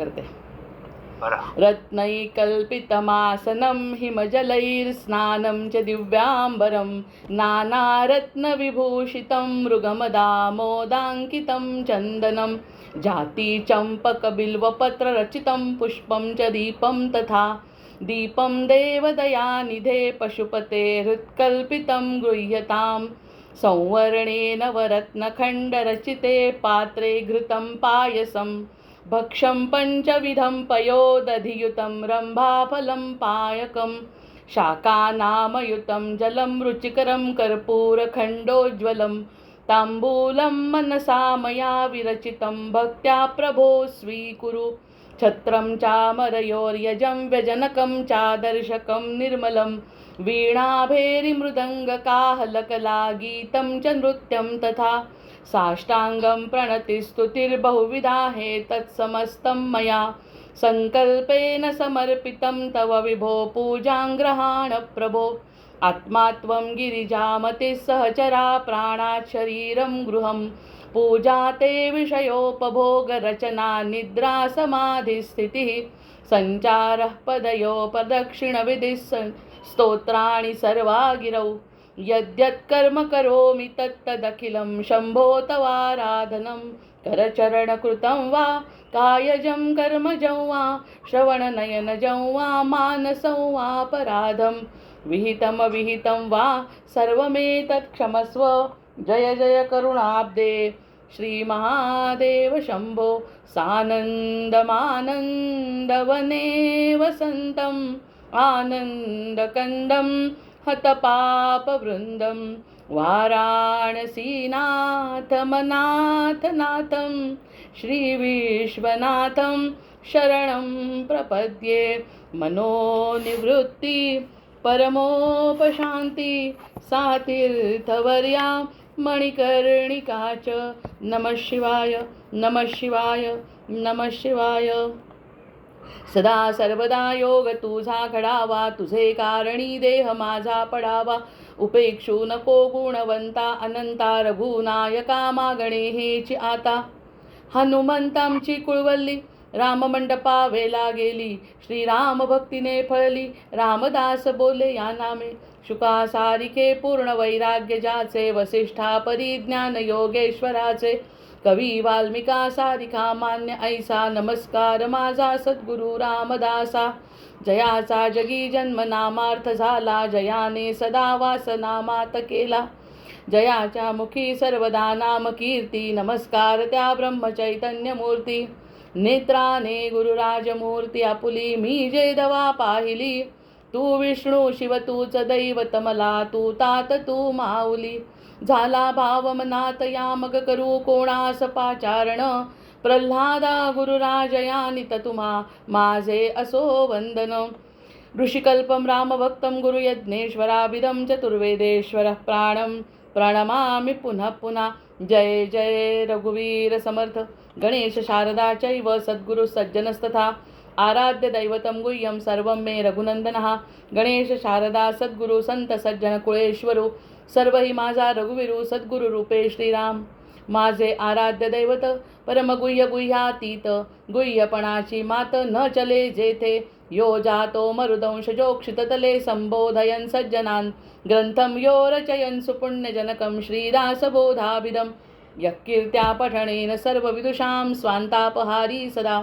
करते. रत्नैकल्पितमासनं हिमजलैर्स्नानं च दिव्याम्बरं नानारत्नविभूषितं मृगमदामोदाङ्कितं चन्दनं जातिचम्पकबिल्वपत्ररचितं पुष्पं च दीपं तथा दीपं देवदयानिधे पशुपते हृत्कल्पितं गृह्यतां संवर्णे नवरत्नखण्डरचिते पात्रे घृतं पायसं भक्षं पञ्चविधं पयोदधियुतं रम्भाफलं पायकं शाकानामयुतं जलं रुचिकरं कर्पूरखण्डोज्ज्वलं ताम्बूलं मनसा मया विरचितं भक्त्या प्रभो स्वीकुरु छत्रं चामरयोर्यजं व्यजनकं चादर्शकं निर्मलं वीणाभेरिमृदङ्गकाहलकलागीतं च नृत्यं तथा साष्टाङ्गं प्रणतिस्तुतिर्बहुविधा हेतत्समस्तं मया सङ्कल्पेन समर्पितं तव विभो पूजां गृहाण प्रभो आत्मा त्वं गिरिजामतिः सहचरा प्राणात् शरीरं गृहं पूजा ते विषयोपभोगरचना निद्रा समाधिस्थितिः सञ्चारः पदयो प्रदक्षिणविधिः स्तोत्राणि सर्वा गिरौ यद्यत्कर्म करोमि तत्तदखिलं शम्भो तवाराधनं करचरणकृतं वा कायजं कर्मजं वा श्रवणनयनजं वा मानसं वापराधं विहितमविहितं वा सर्वमेतत् क्षमस्व जय जय करुणाब्दे श्रीमहादेव शम्भो सानन्दमानन्दवने वसन्तम् आनन्दकन्दं हतपापवृन्दं वाराणसीनाथमनाथनाथं श्रीविश्वनाथं शरणं प्रपद्ये मनोनिवृत्ति परमोपशान्ति सातीर्थवर्या मणिकर्णिका च नमः शिवाय नमः शिवाय नमः शिवाय. सदा सर्वदा योग तुझा घडावा तुझे कारणी देह माझा पडावा उपेक्षू नको गुणवंता अनंता रघुनायका मागणे हेची आता हनुमंतांची कुळवल्ली राममंडपा वेला गेली श्रीराम भक्तीने फळली रामदास बोले या नामे शुका सारिके पूर्ण वैराग्य ज्याचे वसिष्ठा परिज्ञान योगेश्वराचे कवी वाल्मिका सारिका मान्य ऐसा नमस्कार माझा सद्गुरु रामदासा जयाचा जगी जन्म नामार्थ झाला जयाने सदा वास नामात केला जयाच्या मुखी सर्वदा नाम कीर्ती नमस्कार त्या ब्रह्मचैतन्य मूर्ती नेत्राने गुरुराजमूर्ती आपुली मी जे दवा पाहिली तू विष्णू शिव तूच दैवत मला तू तात तू माऊली झाला भाव मनात या मग करू कोणास पाचारण प्रल्हादा गुरुराजयानित तुम्हा माझे असो वंदन ऋषिकल्पं रामभक्तं गुरुयज्ञेश्वराभिधं चतुर्वेदेश्वरः प्राणं प्रणमामि पुनः पुनः. जय जय रघुवीर समर्थ गणेश शारदा चैव सद्गुरु सज्जनस्तथा आराध्य दैवतं गुह्यं सर्वं मे रघुनंदनः गणेश शारदा सद्गुरु संत सज्जन कुळेश्वरू सर्व ही माझा रघुवीरू सद्गुरु रूपे श्रीराम माझे आराध्य दैवत परमगुह्य गुह्यातीत गुह्यपणाची मात न चले जेथे यो जातो मरुदंश जोक्षिततले संबोधयन् सज्जनान् ग्रंथं यो रचयन् सुपुण्यजनकं श्रीदासबोधाभिधं यः कीर्त्या पठनेन सर्वविदुषां स्वान्तापहारी सदा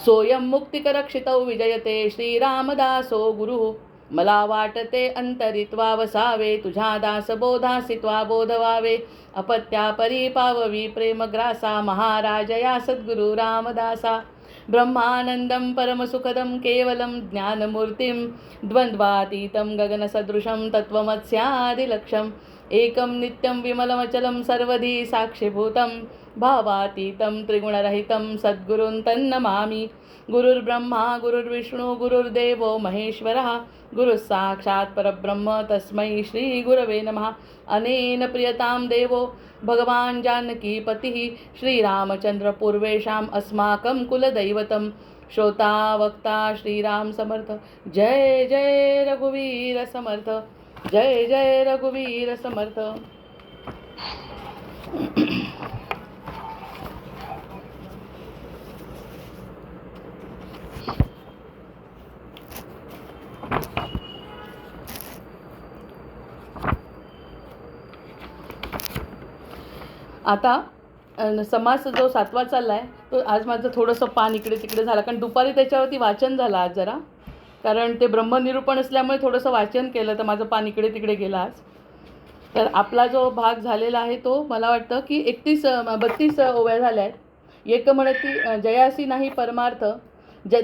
सोऽयं मुक्तिकरक्षितौ विजयते श्रीरामदासो गुरुः मला वाटते अंतरित्वा वसावे तुझ्या दासबोधासित्वा बोधवावे अपत्या परिपाववी प्रेमग्रासा महाराजया सद्गुरु रामदासा ब्रह्मानंदं परमसुखदं केवलं ज्ञानमूर्तिं द्वन्द्वातीतं गगनसदृशं तत्त्वमस्यादिलक्ष्यम् एकं नित्यं विमलमचलं सर्वधी साक्षिभूतं भावातीतं त्रिगुणरहितं सद्गुरुं तन्नमामि गुरुर्ब्रह्मा गुरुर्विष्णु गुरुर्देवो महेश्वरः गुरुः साक्षात् परब्रह्म तस्मै श्रीगुरवे नमः. अनेन प्रियतां देवो भगवान् जानकीपतिः श्रीरामचन्द्र पूर्वेषाम् अस्माकं कुलदैवतं श्रोता वक्ता श्रीराम समर्थ. जय जय रघुवीर समर्थ जय जय रघुवीर समर्थ. आता समास जो 7वा चालला आहे तो आज माझं थोडंसं पान इकडे तिकडे झालं, कारण दुपारी त्याच्यावरती वाचन झालं आज जरा, कारण ते ब्रह्मनिरूपण असल्यामुळे थोडंसं वाचन केलं तर माझं पान इकडे तिकडे गेलं आज. तर आपला जो भाग झालेला आहे तो मला वाटतं की 32 ओव्या झाल्या आहेत. एक म्हणती जयासी नाही परमार्थ,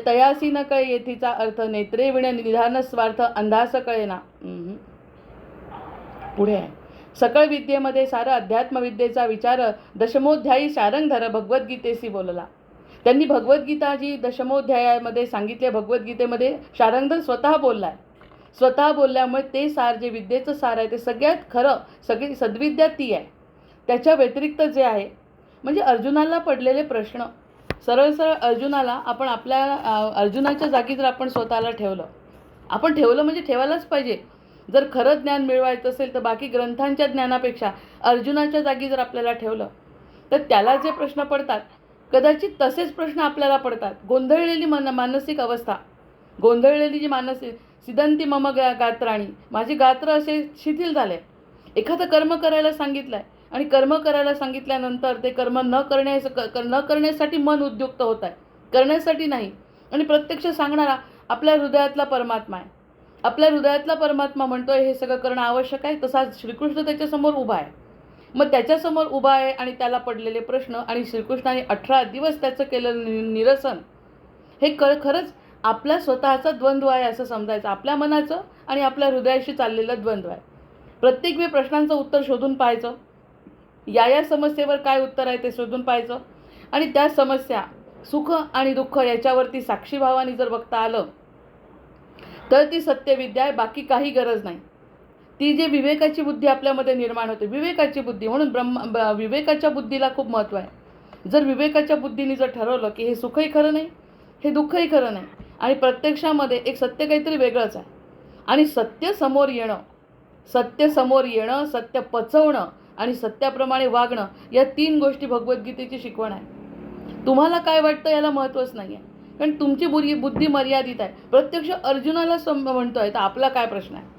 तयासी न कळे येथीचा अर्थ, नेत्रे विण निधान स्वार्थ, अंधास कळे ना. पुढे आहे, सकळ विद्येमध्ये सार अध्यात्मविद्येचा विचार, दशमोध्यायी शारंगधर भगवद्गीतेशी बोलला. त्यांनी भगवद्गीता जी दशमोध्यायामध्ये सांगितले, भगवद्गीतेमध्ये शारंगधर स्वतः बोललाय. स्वतः बोलल्यामुळे ते सार जे विद्येचं सार आहे ते सगळ्यात खरं, सगळी सद्विद्या ती आहे. त्याच्या व्यतिरिक्त जे आहे म्हणजे अर्जुनाला पडलेले प्रश्न, सरळ सरळ अर्जुनाला आपण अर्जुनाच्या जागी जर आपण स्वतःला ठेवलं म्हणजे ठेवायलाच पाहिजे. जर खरं ज्ञान मिळवायचं असेल तर बाकी ग्रंथांच्या ज्ञानापेक्षा अर्जुनाच्या जागी जर आपल्याला ठेवलं तर त्याला जे प्रश्न पडतात कदाचित तसेच प्रश्न आपल्याला पडतात. गोंधळलेली मानसिक अवस्था, गोंधळलेली जी मानसिक सिदंती मम गात्राणी, माझे गात्र असे शिथिल झाले. एखादं कर्म करायला सांगितलं आहे आणि कर्म करायला सांगितल्यानंतर ते कर्म न करण्यासाठी मन उद्युक्त होत आहे, करण्यासाठी नाही. आणि प्रत्यक्ष सांगणारा आपल्या हृदयातला परमात्मा आहे. आपल्या हृदयातला परमात्मा म्हणतोय हे सगळं करणं आवश्यक आहे, तसा श्रीकृष्ण त्याच्यासमोर उभा आहे. मग त्याच्यासमोर उभा आहे आणि त्याला पडलेले प्रश्न, आणि श्रीकृष्णाने 18 दिवस त्याचं केलेलं निरसन, हे खरंच आपला स्वतःचा द्वंद्व आहे असं समजायचं. आपल्या मनाचं आणि आपल्या हृदयाशी चाललेलं द्वंद्व आहे. प्रत्येक वेळी प्रश्नांचं उत्तर शोधून पाहायचं, या समस्येवर काय उत्तर आहे ते शोधून पाहायचं, आणि त्या समस्या सुख आणि दुःख याच्यावरती साक्षीभावाने जर बघता आलं तर ती सत्यविद्या आहे, बाकी काही गरज नाही. ती जे विवेकाची बुद्धी आपल्यामध्ये निर्माण होते, विवेकाची बुद्धी, म्हणून विवेकाच्या बुद्धीला खूप महत्त्व आहे. जर विवेकाच्या बुद्धीने जर ठरवलं की हे सुखही खरं नाही, हे दुःखही खरं नाही, आणि प्रत्यक्षामध्ये एक सत्य काहीतरी वेगळंच आहे, आणि सत्य समोर येणं, सत्य पचवणं आणि सत्याप्रमाणे वागणं, या 3 गोष्टी भगवद्गीतेची शिकवण आहे. तुम्हाला काय वाटतं याला महत्त्वच नाही आहे, कारण तुमची बुद्धी मर्यादित आहे. प्रत्यक्ष अर्जुनाला म्हणतोय तर आपला काय प्रश्न आहे?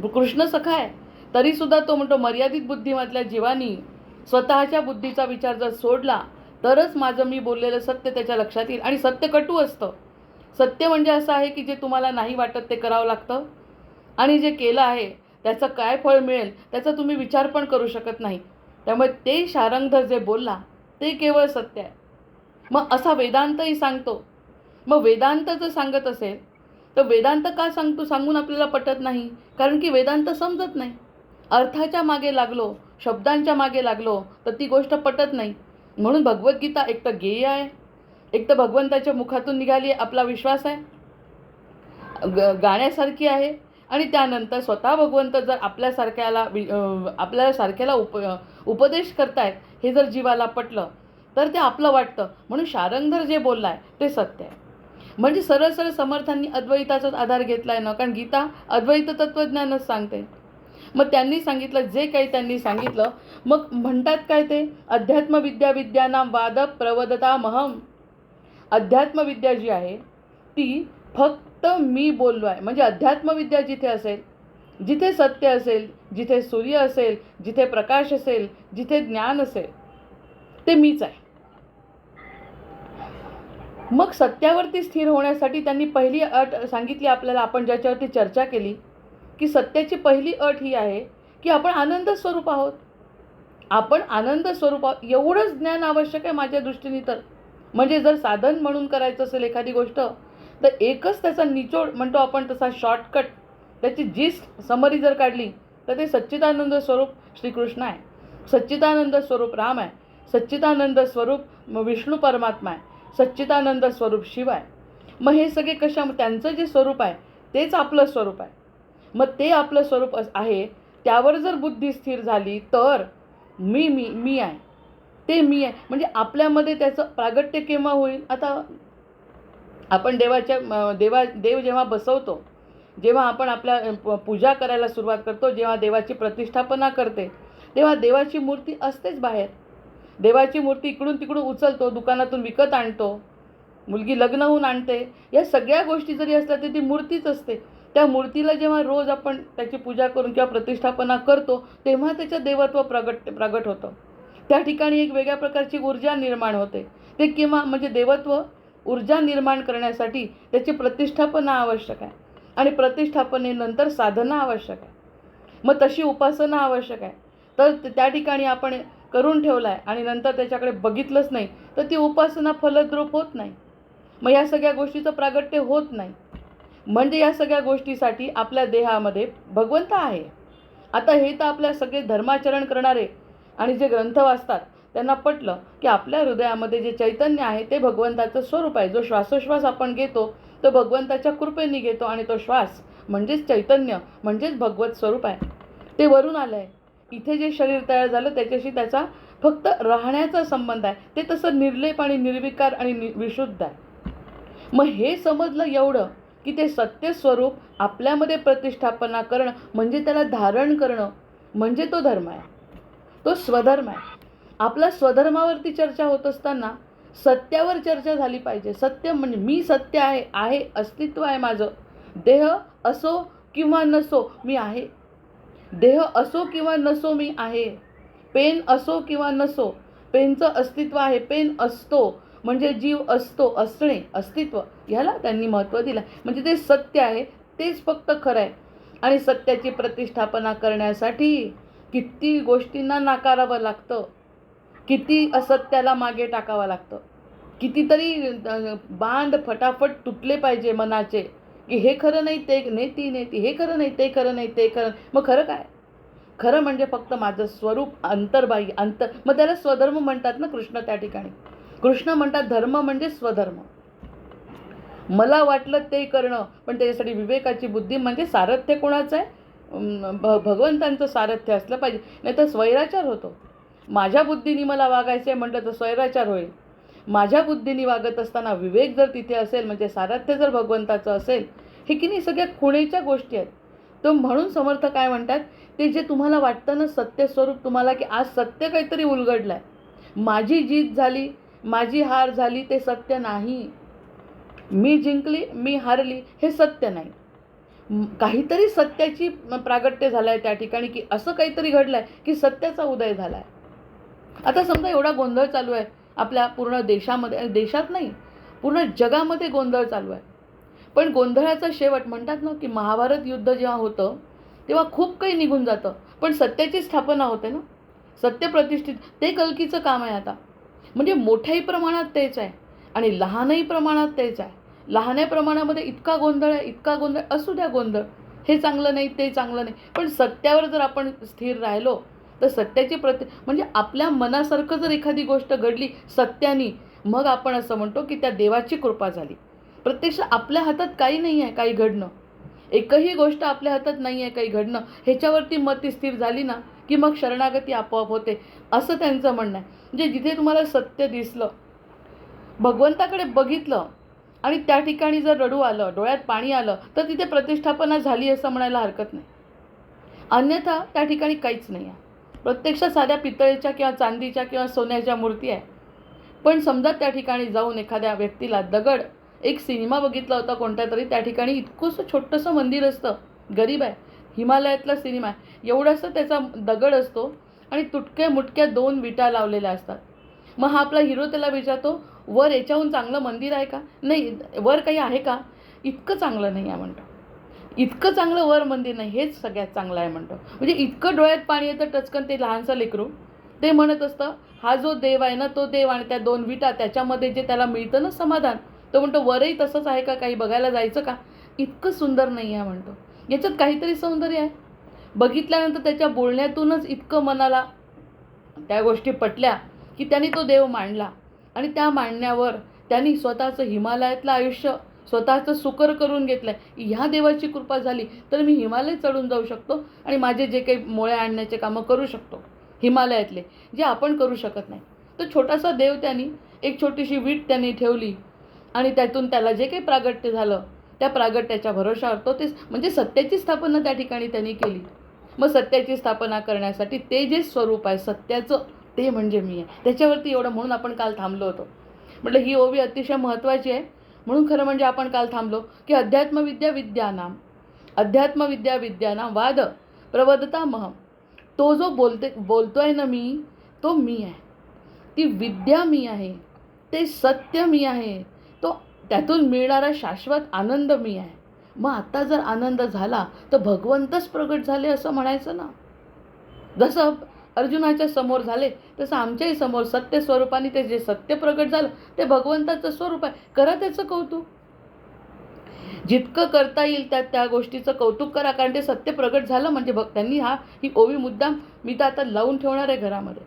कृष्ण सखा आहे तरीसुद्धा तो म्हणतो मर्यादित बुद्धीमधल्या जीवानी स्वतःच्या बुद्धीचा विचार जर सोडला तरच माझं मी बोललेलं सत्य त्याच्या लक्षात येईल. आणि सत्य कटू असतं. सत्य म्हणजे असं आहे की जे तुम्हाला नाही वाटत ते करावं लागतं, आणि जे केलं आहे त्याचं काय फळ मिळेल त्याचा तुम्ही विचार पण करू शकत नाही. त्यामुळे ते शारंगधर जे बोलला ते केवळ सत्य आहे. मग असा वेदांतही सांगतो. मग वेदांत जर सांगत असेल तर वेदांत का सांगून आपल्याला पटत नाही? कारण की वेदांत समजत नाही. अर्थाच्या मागे लागलो, शब्दांच्या मागे लागलो तर ती गोष्ट पटत नाही. म्हणून भगवद्गीता एक तर गेय आहे, एक तर भगवंताच्या मुखातून निघाली आपला विश्वास आहे, गाण्यासारखी आहे, आणि त्यानंतर स्वतः भगवंत जर आपल्याला सारख्याला उपदेश करतायत हे जर जीवाला पटलं तर ते आपलं वाटतं. म्हणून शारंगधर जे बोलला आहे ते सत्य आहे. म्हणजे सरळ सरळ समर्थांनी अद्वैताचाच आधार घेतला आहे ना, कारण गीता अद्वैत तत्त्वज्ञानच सांगते. मग त्यांनी सांगितलं जे काही त्यांनी सांगितलं, मग म्हणतात काय ते अध्यात्मविद्या विद्यानां वाद प्रवदतामहम. अध्यात्मविद्या जी आहे ती फक्त मी बोललो आहे. म्हणजे अध्यात्मविद्या जिथे असेल, जिथे सत्य असेल, जिथे सूर्य असेल, जिथे प्रकाश असेल, जिथे ज्ञान असेल ते मीच आहे. मग सत्यावरती स्थिर होण्यासाठी त्यांनी पहिली अट सांगितली आपल्याला, आपण ज्याच्यावरती चर्चा केली की सत्याची पहिली अट ही आहे की आपण आनंद स्वरूप आहोत. आपण आनंद स्वरूप आहोत एवढंच ज्ञान आवश्यक आहे माझ्या दृष्टीने. तर म्हणजे जर साधन म्हणून करायचं असेल एखादी गोष्ट तर एकच त्याचा निचोड म्हणतो आपण, तसा शॉर्टकट, त्याची जिस्ट समरी जर काढली तर ते सच्चिदानंद स्वरूप श्रीकृष्ण आहे, सच्चिदानंद स्वरूप राम आहे, सच्चिदानंद स्वरूप विष्णू परमात्मा आहे, सच्चिदानंद स्वरूप शिव आहे. मग हे सगळे त्यांचं जे स्वरूप आहे तेच आपलं स्वरूप आहे. मग ते आपलं स्वरूप आहे, त्यावर जर बुद्धी स्थिर झाली तर मी आहे, ते मी आहे. म्हणजे आपल्यामध्ये त्याचं प्रागट्य केव्हा होईल? आता आपण देव जेव्हा बसवतो, जेव्हा आपण आपल्या पूजा करायला सुरुवात करतो, जेव्हा देवाची प्रतिष्ठापना करते तेव्हा देवाची मूर्ती असतेच बाहेर. देवाची मूर्ती इकडून तिकडून उचलतो, दुकानातून विकत आणतो, मुलगी लग्न होऊन आणते, या सगळ्या गोष्टी जरी असल्या तरी ती मूर्तीच असते. त्या मूर्तीला जेव्हा रोज आपण त्याची पूजा करून किंवा प्रतिष्ठापना करतो तेव्हा त्याचं देवत्व प्रगट होतं. त्या ठिकाणी एक वेगळ्या प्रकारची ऊर्जा निर्माण होते. ते किंवा म्हणजे देवत्व ऊर्जा निर्माण करण्यासाठी त्याची प्रतिष्ठापना आवश्यक आहे आणि प्रतिष्ठापनेनंतर साधना आवश्यक आहे. मग तशी उपासना आवश्यक आहे. तर त्या ठिकाणी आपण करून ठेवला आहे आणि नंतर त्याच्याकडे बघितलंच नाही तर ती उपासना फलद्रूप होत नाही. मग या सगळ्या गोष्टीचं प्रागट्य होत नाही. म्हणजे या सगळ्या गोष्टीसाठी आपल्या देहामध्ये भगवंत आहे. आता हे तर आपल्या सगळे धर्माचरण करणारे आणि जे ग्रंथ वाचतात त्यांना पटलं की आपल्या हृदयामध्ये जे चैतन्य आहे ते भगवंताचं स्वरूप आहे. जो श्वासोश्वास आपण घेतो तो भगवंताच्या कृपेने घेतो आणि तो श्वास म्हणजेच चैतन्य म्हणजेच भगवत स्वरूप आहे. ते वरून आलं आहे. इथे जे शरीर तयार झालं त्याच्याशी त्याचा फक्त राहण्याचा संबंध आहे. ते तसं निर्लेप आणि निर्विकार आणि विशुद्ध आहे. मग हे समजलं एवढं की ते सत्य स्वरूप आपल्यामध्ये प्रतिष्ठापना करणं म्हणजे त्याला धारण करणं म्हणजे तो धर्म आहे. तो स्वधर्म आहे. आपला स्वधर्मावरती चर्चा होत असताना सत्यावर चर्चा झाली पाहिजे. सत्य म्हणजे मी सत्य आहे, अस्तित्व आहे माझं. देह असो किंवा नसो मी आहे. देह असो किंवा नसो मी आहे. पेन असो किंवा नसो पेनचं अस्तित्व आहे. पेन असतो म्हणजे जीव असतो, असणे, अस्तित्व, ह्याला त्यांनी महत्त्व दिलं. म्हणजे ते सत्य आहे, तेच फक्त खरं आहे. आणि सत्याची प्रतिष्ठापना करण्यासाठी किती गोष्टींना नाकारावं लागतं, किती असत्याला मागे टाकावं लागतं, कितीतरी बांध फटाफट तुटले पाहिजे मनाचे की हे खरं नाही ते नेती हे खरं नाही ते खरं नाही ते खरं. मग खरं काय? खरं म्हणजे फक्त माझं स्वरूप अंतर्बाह्य मग त्याला स्वधर्म म्हणतात ना कृष्ण. त्या ठिकाणी कृष्ण म्हणतात धर्म म्हणजे स्वधर्म. मला वाटलं ते करणं, पण त्याच्यासाठी विवेकाची बुद्धी म्हणजे सारथ्य कोणाचं आहे? भगवंतांचं सारथ्य असलं पाहिजे, नाही तर स्वैराचार होतो. माझ्या बुद्धीने मला वागायचं आहे म्हटलं तर स्वैराचार होईल. माझ्या बुद्धीने वागत असताना विवेक जर तिथे असेल म्हणजे सारथ्य जर भगवंताचं असेल, हे की नाही सगळ्या खुणेच्या गोष्टी आहेत. तर म्हणून समर्थ काय म्हणतात, ते जे तुम्हाला वाटतं ना सत्य स्वरूप तुम्हाला की आज सत्य काहीतरी उलगडलं आहे, माझी जीत झाली, माझी हार झाली, ते सत्य नाही. मी जिंकली, मी हारली, हे सत्य नाही. काहीतरी सत्याची प्रागट्य झालं आहे त्या ठिकाणी की असं काहीतरी घडलं आहे की सत्याचा उदय झाला आहे. आता समजा एवढा गोंधळ चालू आहे आपल्या पूर्ण देशामध्ये, देशात नाही पूर्ण जगामध्ये गोंधळ चालू आहे. पण गोंधळाचा शेवट म्हणतात ना की महाभारत युद्ध जेव्हा होतं तेव्हा खूप काही निघून जातं, पण सत्याची स्थापना होते ना, सत्य प्रतिष्ठित. ते कल्कीचं काम आहे आता. म्हणजे मोठ्याही प्रमाणात तेच आहे आणि लहानही प्रमाणात तेच आहे. लहान्या प्रमाणामध्ये इतका गोंधळ आहे, इतका गोंधळ, असू द्या गोंधळ, हे चांगलं नाही ते चांगलं नाही, पण सत्यावर जर आपण स्थिर राहिलो तर सत्याची म्हणजे आपल्या मनासारखं जर एखादी गोष्ट घडली सत्यानी, मग आपण असं म्हणतो की त्या देवाची कृपा झाली. प्रत्यक्ष आपल्या हातात काही नाही आहे काही घडणं, एकही गोष्ट आपल्या हातात नाही आहे काही घडणं. ह्याच्यावरती मती स्थिर झाली ना की मग शरणागती आपोआप होते, असं त्यांचं म्हणणं आहे. म्हणजे जिथे तुम्हाला सत्य दिसलं, भगवंताकडे बघितलं आणि त्या ठिकाणी जर रडू आलं, डोळ्यात पाणी आलं, तर तिथे प्रतिष्ठापना झाली असं म्हणायला हरकत नाही. अन्यथा त्या ठिकाणी काहीच नाही आहे. प्रत्यक्षात साध्या पितळेच्या किंवा चांदीच्या किंवा सोन्याच्या मूर्ती आहे. पण समजा त्या ठिकाणी जाऊन एखाद्या व्यक्तीला दगड, एक सिनेमा बघितला होता कोणत्या तरी, त्या ठिकाणी इतकंसं छोटंसं मंदिर असतं, गरीब आहे, हिमालयातला सिनेमा आहे, एवढासा त्याचा दगड असतो आणि तुटक्या मुटक्या 2 विटा लावलेल्या असतात. मग हा आपला हिरो त्याला विचारतो, वर याच्याहून चांगलं मंदिर आहे का? नाही, वर काही आहे का? इतकं चांगलं नाही आहे म्हणतो. इतकं चांगलं वर मंदिर नाही, हेच सगळ्यात चांगलं आहे म्हणतो. म्हणजे इतकं डोळ्यात पाणी येतं टचकन. ते लहानसं लेकरू ते म्हणत असतं, हा जो देव आहे ना तो देव, आणि त्या 2 विटा त्याच्यामध्ये जे त्याला मिळतं ना समाधान, तो म्हणतो वरही तसंच आहे का, काही बघायला जायचं का? इतकं सुंदर नाही आहे म्हणतो. याच्यात काहीतरी सौंदर्य आहे. बघितल्यानंतर त्याच्या बोलण्यातूनच इतकं मनाला त्या गोष्टी पटल्या की त्यांनी तो देव मांडला आणि त्या मांडण्यावर त्यांनी स्वतःचं हिमालयातलं आयुष्य स्वतःचं सुकर करून घेतलं आहे. ह्या देवाची कृपा झाली तर मी हिमालय चढून जाऊ शकतो आणि माझे जे काही मोळ्या आणण्याचे कामं करू शकतो हिमालयातले, जे आपण करू शकत नाही. तर छोटासा देव त्यांनी, एक छोटीशी वीट त्यांनी ठेवली आणि त्यातून त्याला जे काही प्रागट्य झालं त्या प्रागट्याच्या भरोशावर तो ते म्हणजे सत्याची स्थापना त्या ठिकाणी त्यांनी केली. मग सत्याची स्थापना करण्यासाठी ते जे स्वरूप आहे सत्याचं, ते म्हणजे मी आहे. त्याच्यावरती एवढं म्हणून आपण काल थांबलो होतो. म्हटलं ही ओवी अतिशय महत्त्वाची आहे. म्हणून खरं म्हणजे आपण काल थांबलो की अध्यात्मविद्या विद्यानाम, अध्यात्मविद्या विद्यानाम वाद प्रवदता महम. तो जो बोलतोय ना मी, तो मी आहे. ती विद्या मी आहे, ते सत्य मी आहे, तो त्यातून मिळणारा शाश्वत आनंद मी आहे. मग आता जर आनंद झाला तर भगवंतच प्रगट झाले असं म्हणायचं ना. जसं अर्जुनाच्या समोर झाले तसं आमच्याही समोर सत्य स्वरूपाने ते जे सत्य प्रगट झालं ते भगवंताचं स्वरूप आहे. करा त्याचं कौतुक. जितकं करता येईल त्या गोष्टीचं कौतुक करा, कारण ते सत्य प्रगट झालं म्हणजे त्यांनी ही ओवी मुद्दाम मी तर आता लावून ठेवणार आहे घरामध्ये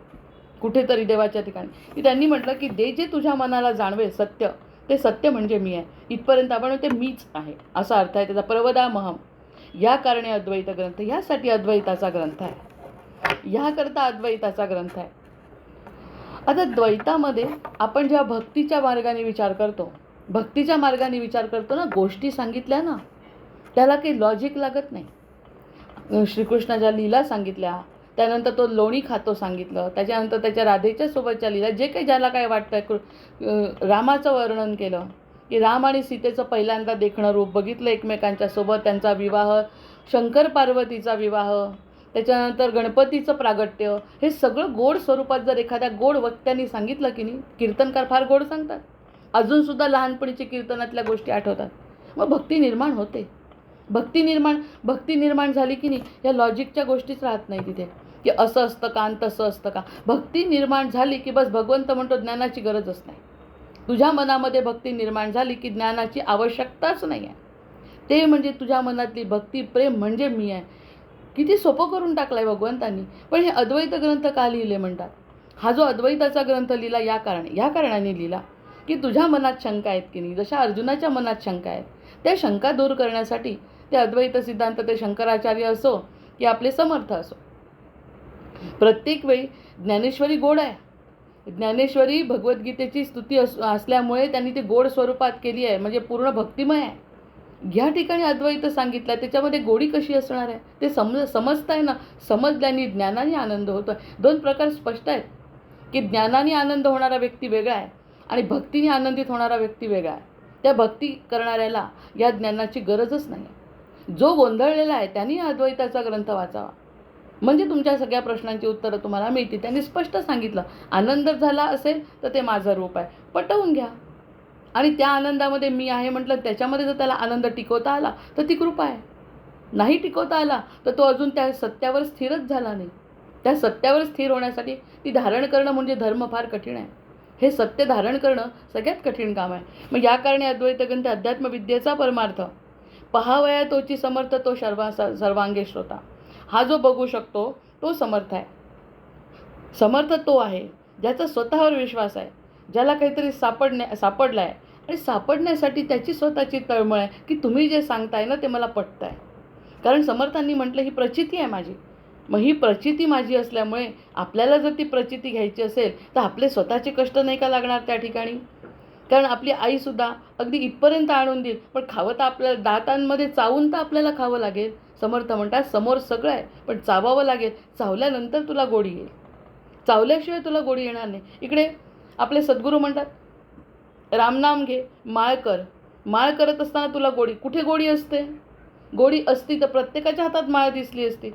कुठेतरी देवाच्या ठिकाणी, की त्यांनी म्हटलं की दे जे तुझ्या मनाला जाणवे सत्य, ते सत्य म्हणजे मी आहे. इथपर्यंत आपण ते मीच आहे असा अर्थ आहे त्याचा. प्रवदामहम या कारणे अद्वैत ग्रंथ, यासाठी अद्वैताचा ग्रंथ आहे, ह्याकरता अद्वैताचा ग्रंथ आहे. आता द्वैतामध्ये आपण जेव्हा भक्तीच्या मार्गाने विचार करतो, भक्तीच्या मार्गाने विचार करतो ना, गोष्टी सांगितल्या ना त्याला काही लॉजिक लागत नाही. श्रीकृष्णाच्या लीला सांगितल्या, त्यानंतर तो लोणी खातो सांगितलं, त्याच्यानंतर त्याच्या राधेच्या सोबतच्या लीला, जे काही ज्याला काय वाटतं, रामाचं वर्णन केलं की राम आणि सीतेचं पहिल्यांदा देखणं रूप बघितलं एकमेकांच्या सोबत, त्यांचा विवाह, शंकर पार्वतीचा विवाह, त्याच्यानंतर गणपतीचं प्रागट्य, हे सगळं गोड स्वरूपात जर एखाद्या गोड वक्त्यांनी सांगितलं की नाही, कीर्तनकार फार गोड सांगतात, अजूनसुद्धा लहानपणीची कीर्तनातल्या गोष्टी आठवतात, मग भक्ती निर्माण होते. भक्ती निर्माण झाली की नाही, या लॉजिकच्या गोष्टीच राहत नाही तिथे की असं असतं का आणि तसं असतं का. भक्ती निर्माण झाली की बस भगवंत म्हणतो ज्ञानाची गरजच नाही. तुझ्या मनामध्ये भक्ती निर्माण झाली की ज्ञानाची आवश्यकताच नाही आहे. ते म्हणजे तुझ्या मनातली भक्ती, प्रेम म्हणजे मी आहे. किती सोपं करून टाकलं आहे भगवंतांनी. पण हे अद्वैत ग्रंथ का लिहिले म्हणतात? हा जो अद्वैताचा ग्रंथ लिहिला या कारणाने लिहिला की तुझ्या मनात शंका आहेत की नाही, जशा अर्जुनाच्या मनात शंका आहेत, त्या शंका दूर करण्यासाठी ते अद्वैत सिद्धांत, ते शंकराचार्य असो की आपले समर्थ असो, प्रत्येक वेळी ज्ञानेश्वरी गोड आहे. ज्ञानेश्वरी भगवद्गीतेची स्तुती असल्यामुळे त्यांनी ती गोड स्वरूपात केली आहे, म्हणजे पूर्ण भक्तिमय आहे. ह्या ठिकाणी अद्वैत सांगितलं, त्याच्यामध्ये गोडी कशी असणार आहे ते समजताय ना. समजल्याने ज्ञानाने आनंद होतो आहे. दोन प्रकार स्पष्ट आहेत की ज्ञानाने आनंद होणारा व्यक्ती वेगळा आहे आणि भक्तीने आनंदित होणारा व्यक्ती वेगळा आहे. त्या भक्ती करणाऱ्याला या ज्ञानाची गरजच नाही. जो गोंधळलेला आहे त्यांनी अद्वैताचा ग्रंथ वाचावा, म्हणजे तुमच्या सगळ्या प्रश्नांची उत्तरं तुम्हाला मिळतील. त्यांनी स्पष्ट सांगितलं, आनंद झाला असेल तर ते माझं रूप आहे, पटवून घ्या. आणि त्या आनंदामध्ये मी आहे म्हटलं, त्याच्यामध्ये जर त्याला आनंद टिकवता आला तर ती कृपा आहे. नाही टिकवता आला तर तो अजून त्या सत्यावर स्थिरच झाला नाही. त्या सत्यावर स्थिर होण्यासाठी ती धारण करणं म्हणजे धर्म फार कठीण आहे. हे सत्य धारण करणं सगळ्यात कठीण काम आहे. मग या कारणे अद्वैत ग्रंथ अध्यात्मविद्येचा परमार्थ. पहावया तोची समर्थ, तो सर्वांगे श्रोता. हा जो बघू शकतो तो समर्थ आहे. समर्थ तो आहे ज्याचा स्वतःवर विश्वास आहे, ज्याला काहीतरी सापडलं आहे आणि सापडण्यासाठी त्याची स्वतःची तळमळ आहे की तुम्ही जे सांगताय ना ते मला पटतं आहे. कारण समर्थांनी म्हटलं ही प्रचिती आहे माझी. मग ही प्रचिती माझी असल्यामुळे आपल्याला जर ती प्रचिती घ्यायची असेल तर आपले स्वतःचे कष्ट नाही का लागणार त्या ठिकाणी. कारण आपली आईसुद्धा अगदी इथपर्यंत आणून देईल, पण खावं तर आपल्याला दातांमध्ये चावून तर आपल्याला खावं लागेल. समर्थ म्हणतात समोर सगळं आहे पण चावावं लागेल. चावल्यानंतर तुला गोडी येईल, चावल्याशिवाय तुला गोडी येणार नाही. इकडे आपले सद्गुरू म्हणतात रामनाम घे, माळ कर. माळ करत असताना तुला गोडी, कुठे गोडी असते? गोडी असती तर प्रत्येकाच्या हातात माळ दिसली असती.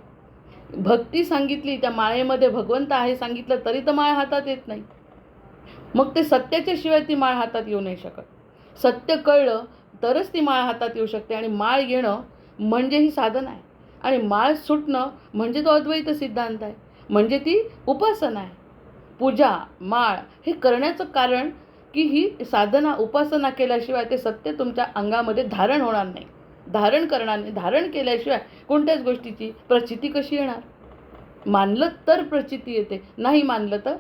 भक्ती सांगितली, त्या माळेमध्ये भगवंत आहे सांगितलं तरी तर माळ हातात येत नाही. मग ते सत्याच्या शिवाय ती माळ हातात येऊ नाही शकत. सत्य कळलं तरच ती माळ हातात येऊ शकते. आणि माळ येणं म्हणजे ही साधना आहे, आणि माळ सुटणं म्हणजे तो अद्वैत सिद्धांत आहे, म्हणजे ती उपासना आहे. पूजा, माळ हे करण्याचं कारण की ही साधना, उपासना केल्याशिवाय ते सत्य तुमच्या अंगामध्ये धारण होणार नाही, धारण करणार नाही. धारण केल्याशिवाय कोणत्याच गोष्टीची प्रचिती कशी येणार? मानलं तर प्रचिती येते, नाही मानलं तर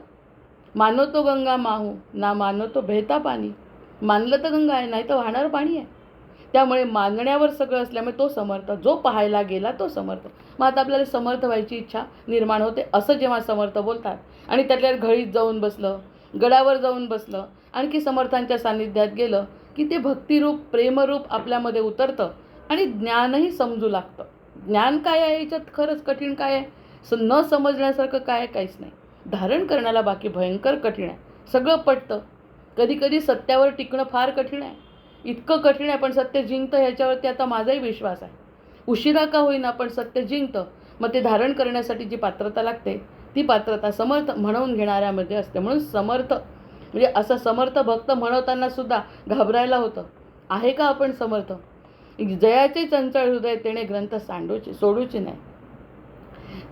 मानो तो गंगा माहू ना मानो तो बहता पाणी. मानलं तर गंगा आहे, नाही तर वाहणारं पाणी आहे. त्यामुळे मानण्यावर सगळं असल्यामुळे तो समर्थ, जो पाहायला गेला तो समर्थ. मग आता आपल्याला समर्थ व्हायची इच्छा निर्माण होते. असं जेव्हा समर्थ बोलतात आणि त्यातल्या घळीत जाऊन बसलं, गडावर जाऊन बसलं, आणखी समर्थांच्या सान्निध्यात गेलं की ते भक्तिरूप, प्रेमरूप आपल्यामध्ये उतरतं आणि ज्ञानही समजू लागतं. ज्ञान काय आहे याच्यात खरंच कठीण काय आहे? न समजण्यासारखं काय आहे? काहीच नाही. धारण करण्याला बाकी भयंकर कठीण आहे. सगळं पटतं कधी कधी सत्यावर टिकणं फार कठीण आहे, इतकं कठीण आहे, पण सत्य जिंकतं ह्याच्यावरती आता माझाही विश्वास आहे. उशिरा का होईना पण सत्य जिंकतं. मग ते धारण करण्यासाठी जी पात्रता लागते ती पात्रता समर्थ म्हणून घेणाऱ्यामध्ये असते. म्हणून समर्थ म्हणजे असं समर्थ भक्त म्हणवताना सुद्धा घाबरायला होतं. आहे का आपण समर्थ? जयाचे चंचळ हृदय तेणे ग्रंथ सोडूचे नाही.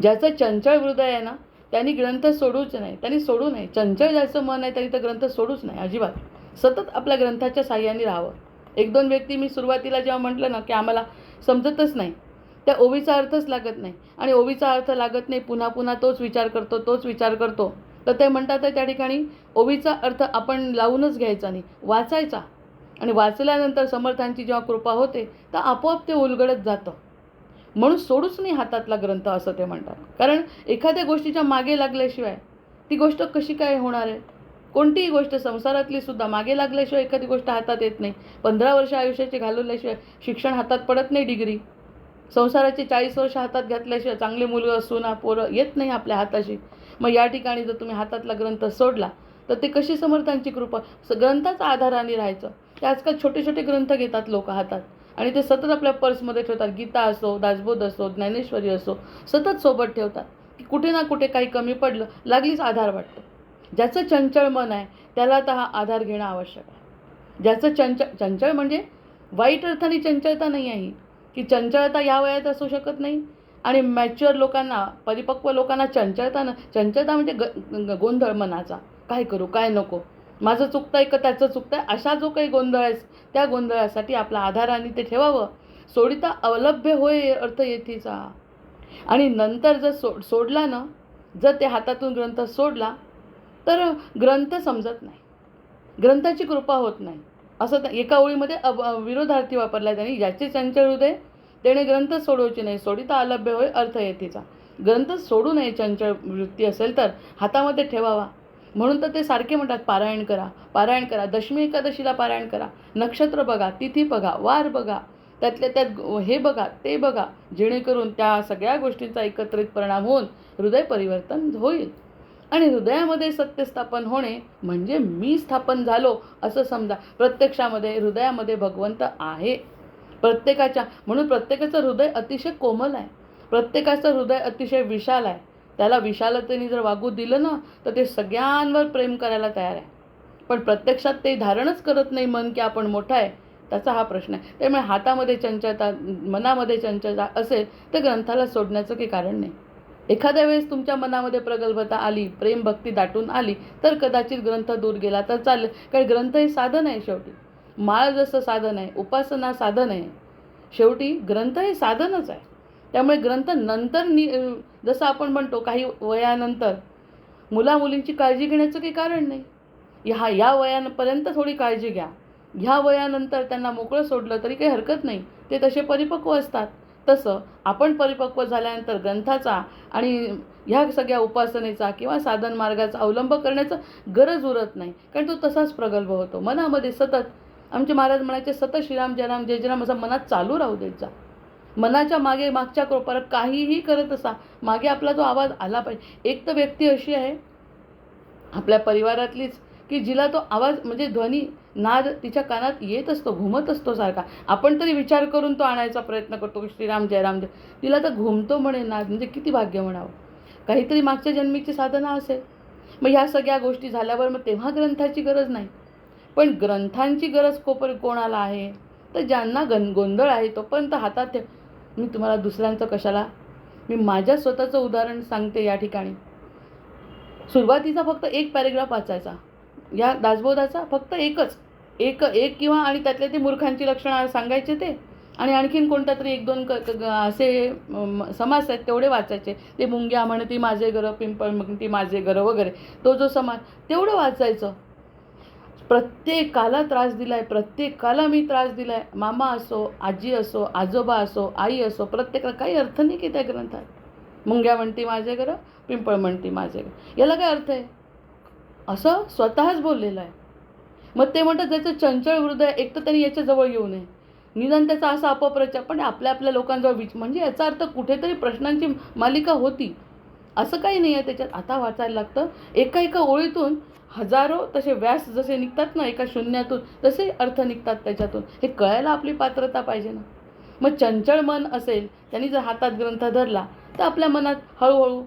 ज्याचं चंचळ हृदय आहे ना त्यांनी ग्रंथ सोडूच नाही, त्यांनी सोडू नये. चंचल ज्याचं मन आहे त्यांनी तर ग्रंथ सोडूच नाही अजिबात. सतत आपल्या ग्रंथाच्या साह्याने राहावं. एक दोन व्यक्ती मी सुरुवातीला जेव्हा म्हटलं ना की आम्हाला समजतच नाही, त्या ओवीचा अर्थच लागत नाही आणि ओवीचा अर्थ लागत नाही, पुन्हा पुन्हा तोच विचार करतो, तर ते म्हणतात त्या ठिकाणी ओवीचा अर्थ आपण लावूनच घ्यायचा नाही, वाचायचा. आणि वाचल्यानंतर समर्थांची जेव्हा कृपा होते तर आपोआप ते उलगडत जातं. म्हणून सोडूच नाही हातातला ग्रंथ असं ते म्हणतात. कारण एखाद्या गोष्टीच्या मागे लागल्याशिवाय ती गोष्ट कशी काय होणार आहे? कोणतीही गोष्ट संसारातली सुद्धा मागे लागल्याशिवाय एखादी गोष्ट हातात येत नाही. 15 वर्ष आयुष्याची घालवल्याशिवाय शिक्षण हातात पडत नाही, डिग्री. संसाराची 40 वर्ष हातात घातल्याशिवाय चांगले मुलं सुना पोरं येत नाही आपल्या हाताशी. मग या ठिकाणी जर तुम्ही हातातला ग्रंथ सोडला तर ते कशी समर्थांची कृपा? ग्रंथाचा आधाराने राहायचं. ते आजकाल छोटे छोटे ग्रंथ घेतात लोक हातात आणि ते सतत आपल्या पर्समध्ये ठेवतात. गीता असो, दासबोध असो, ज्ञानेश्वरी असो, सतत सोबत ठेवतात की कुठे ना कुठे काही कमी पडलं लागलीच आधार वाटतं. ज्याचं चंचळ मन आहे त्याला तर हा आधार घेणं आवश्यक आहे. ज्याचं चंचळ म्हणजे वाईट अर्थाने चंचलता नाही आहे ही, की चंचलता या वयात असू शकत नाही आणि मॅच्युअर लोकांना, परिपक्व लोकांना चंचलता म्हणजे गोंधळ मनाचा, काय करू काय नको, माझं चुकतं आहे का त्याचं चुकतं आहे, अशा जो काही गोंधळ आहे त्या गोंधळासाठी आपला आधाराने ते ठेवावं. सोडिता अवलभ्य होय अर्थ येथीचा. आणि नंतर जर सोडला ना, जर ते हातातून ग्रंथ सोडला तर ग्रंथ समजत नाही, ग्रंथाची कृपा होत नाही. असं एका ओळीमध्ये विरोधार्थी वापरला आहे त्यांनी. ज्याचे चंचळ हृदय तेणे ग्रंथ सोडवचे नाही, सोडिता अलभ्य होय अर्थ येथीचा. ग्रंथ सोडू नये. चंचळ वृत्ती असेल तर हातामध्ये ठेवावा. म्हणून तर ते सारखे म्हणतात पारायण करा. दशमी एकादशीला पारायण करा. नक्षत्र बघा, तिथी बघा, वार बघा, त्यातल्या त्यात हे बघा ते बघा, जेणेकरून त्या सगळ्या गोष्टींचा एकत्रित परिणाम होऊन हृदय परिवर्तन होईल. आणि हृदयामध्ये सत्य स्थापन होणे म्हणजे मी स्थापन झालो असं समजा. प्रत्यक्षामध्ये हृदयामध्ये भगवंत आहे प्रत्येकाच्या. म्हणून प्रत्येकाचं हृदय अतिशय कोमल आहे, प्रत्येकाचं हृदय अतिशय विशाल आहे. त्याला विशालतेने जर वागू दिलं ना तर ते सगळ्यांवर प्रेम करायला तयार आहे. पण प्रत्यक्षात ते धारणच करत नाही मन की आपण मोठा आहे, त्याचा हा प्रश्न आहे. त्यामुळे हातामध्ये चंचलता, मनामध्ये चंचलता असेल तर ग्रंथाला सोडण्याचं काही कारण नाही. एखाद्या वेळेस तुमच्या मनामध्ये प्रगल्भता आली, प्रेम भक्ती दाटून आली तर कदाचित ग्रंथ दूर गेला तर चालेल. कारण ग्रंथ हे साधन आहे शेवटी. माळ जसं साधन आहे, उपासना साधन आहे, शेवटी ग्रंथ हे साधनच आहे. त्यामुळे ग्रंथ नंतर जसं आपण म्हणतो काही वयानंतर मुलामुलींची काळजी घेण्याचं काही कारण नाही. या वयापर्यंत थोडी काळजी घ्या, ह्या वयानंतर त्यांना मोकळं सोडलं तरी काही हरकत नाही, ते तसे परिपक्व असतात. तसं आपण परिपक्व झाल्यानंतर ग्रंथाचा आणि ह्या सगळ्या उपासनेचा किंवा साधन मार्गाचा अवलंब करण्याचं गरज उरत नाही. कारण तो तसाच प्रगल्भ होतो मनामध्ये सतत. आमचे महाराज म्हणायचे सतत श्रीराम जयराम जय जयराम असं मनात चालू राहू देत जा. मनाच्या मागे मागच्या कृपार काहीही करत असा मागे आपला जो आवाज आला पाहिजे. एक तर व्यक्ती अशी आहे आपल्या परिवारातलीच की जिला तो आवाज म्हणजे ध्वनी नाद तिच्या कानात येत असतो, घुमत असतो सारखा. आपण तरी विचार करून तो आणायचा प्रयत्न करतो की श्रीराम जयराम जय, तिला तर घुमतो म्हणे नाद. म्हणजे किती भाग्य म्हणावं. काहीतरी मागच्या जन्मीची साधना असेल. मग ह्या सगळ्या गोष्टी झाल्यावर मग तेव्हा ग्रंथाची गरज नाही. पण ग्रंथांची गरज कोणाला आहे तर ज्यांना गोंधळ आहे तोपर्यंत हातात ठेव. मी तुम्हाला दुसऱ्यांचं कशाला, मी माझ्या स्वतःचं उदाहरण सांगते. या ठिकाणी सुरुवातीचा फक्त एक पॅरेग्राफ वाचायचा या दासबोधाचा, फक्त एक किंवा आणि त्यातले ते मूर्खांची लक्षणं सांगायचे ते, आणि आणखीन कोणता तरी एक दोन असे समास आहेत तेवढे वाचायचे. ते मुंग्या म्हणती माझे घरं, पिंपळ म्हणती माझे घरं वगैरे, तो जो समास तेवढं वाचायचं. प्रत्येकाला त्रास दिलाय, प्रत्येकाला मी त्रास दिलाय. मामा असो, आजी असो, आजोबा असो, आई असो, प्रत्येकाला काही अर्थ नाही की त्या ग्रंथात. मुंग्या म्हणती माझे घरं, पिंपळ म्हणती माझे घर, याला काय अर्थ आहे असं स्वतःच बोललेलं आहे. मग ते म्हणतात त्याचं चंचळ हृदय, एक तर त्यांनी याच्या जवळ येऊ नये, निदान त्याचा असा अपप्रचार. पण आपल्या लोकांजवळ म्हणजे याचा अर्थ कुठेतरी प्रश्नांची मालिका होती असं काही नाही आहे त्याच्यात. आता वाचायला लागतं एका ओळीतून हजारो तसे व्यास जसे निघतात ना एका शून्यातून, तसे अर्थ निघतात त्याच्यातून. हे कळायला आपली पात्रता पाहिजे ना. मग चंचल मन असेल, त्यांनी जर हातात ग्रंथ धरला तर आपल्या मनात हळूहळू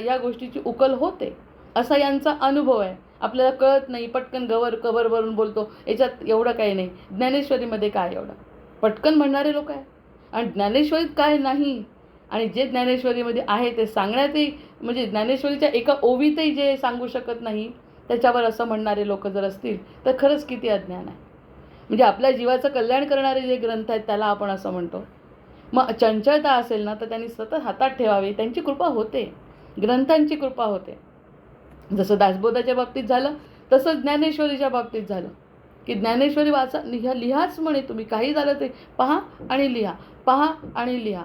या गोष्टीची उकल होते, असा यांचा अनुभव आहे. आपल्याला कळत नाही, पटकन कबरवरून बोलतो, याच्यात एवढं काही नाही. ज्ञानेश्वरीमध्ये काय एवढं, पटकन म्हणणारे लोक आहे. आणि ज्ञानेश्वरीत काय नाही, आणि जे ज्ञानेश्वरीमध्ये आहे ते सांगण्यातही, म्हणजे ज्ञानेश्वरीच्या एका ओवीतही जे सांगू शकत नाही, त्याच्यावर असं म्हणणारे लोक जर असतील तर खरंच किती अज्ञान आहे. म्हणजे आपल्या जीवाचं कल्याण करणारे जे ग्रंथ आहेत त्याला आपण असं म्हणतो. मग चंचलता असेल ना तर त्यांनी सतत हातात ठेवावे, त्यांची कृपा होते, ग्रंथांची कृपा होते. जसं दासबोधाच्या बाबतीत झालं तसंच ज्ञानेश्वरीच्या बाबतीत झालं, की ज्ञानेश्वरी वाचा, लिहाच म्हणे तुम्ही, काही झालं ते पहा आणि लिहा, पहा आणि लिहा.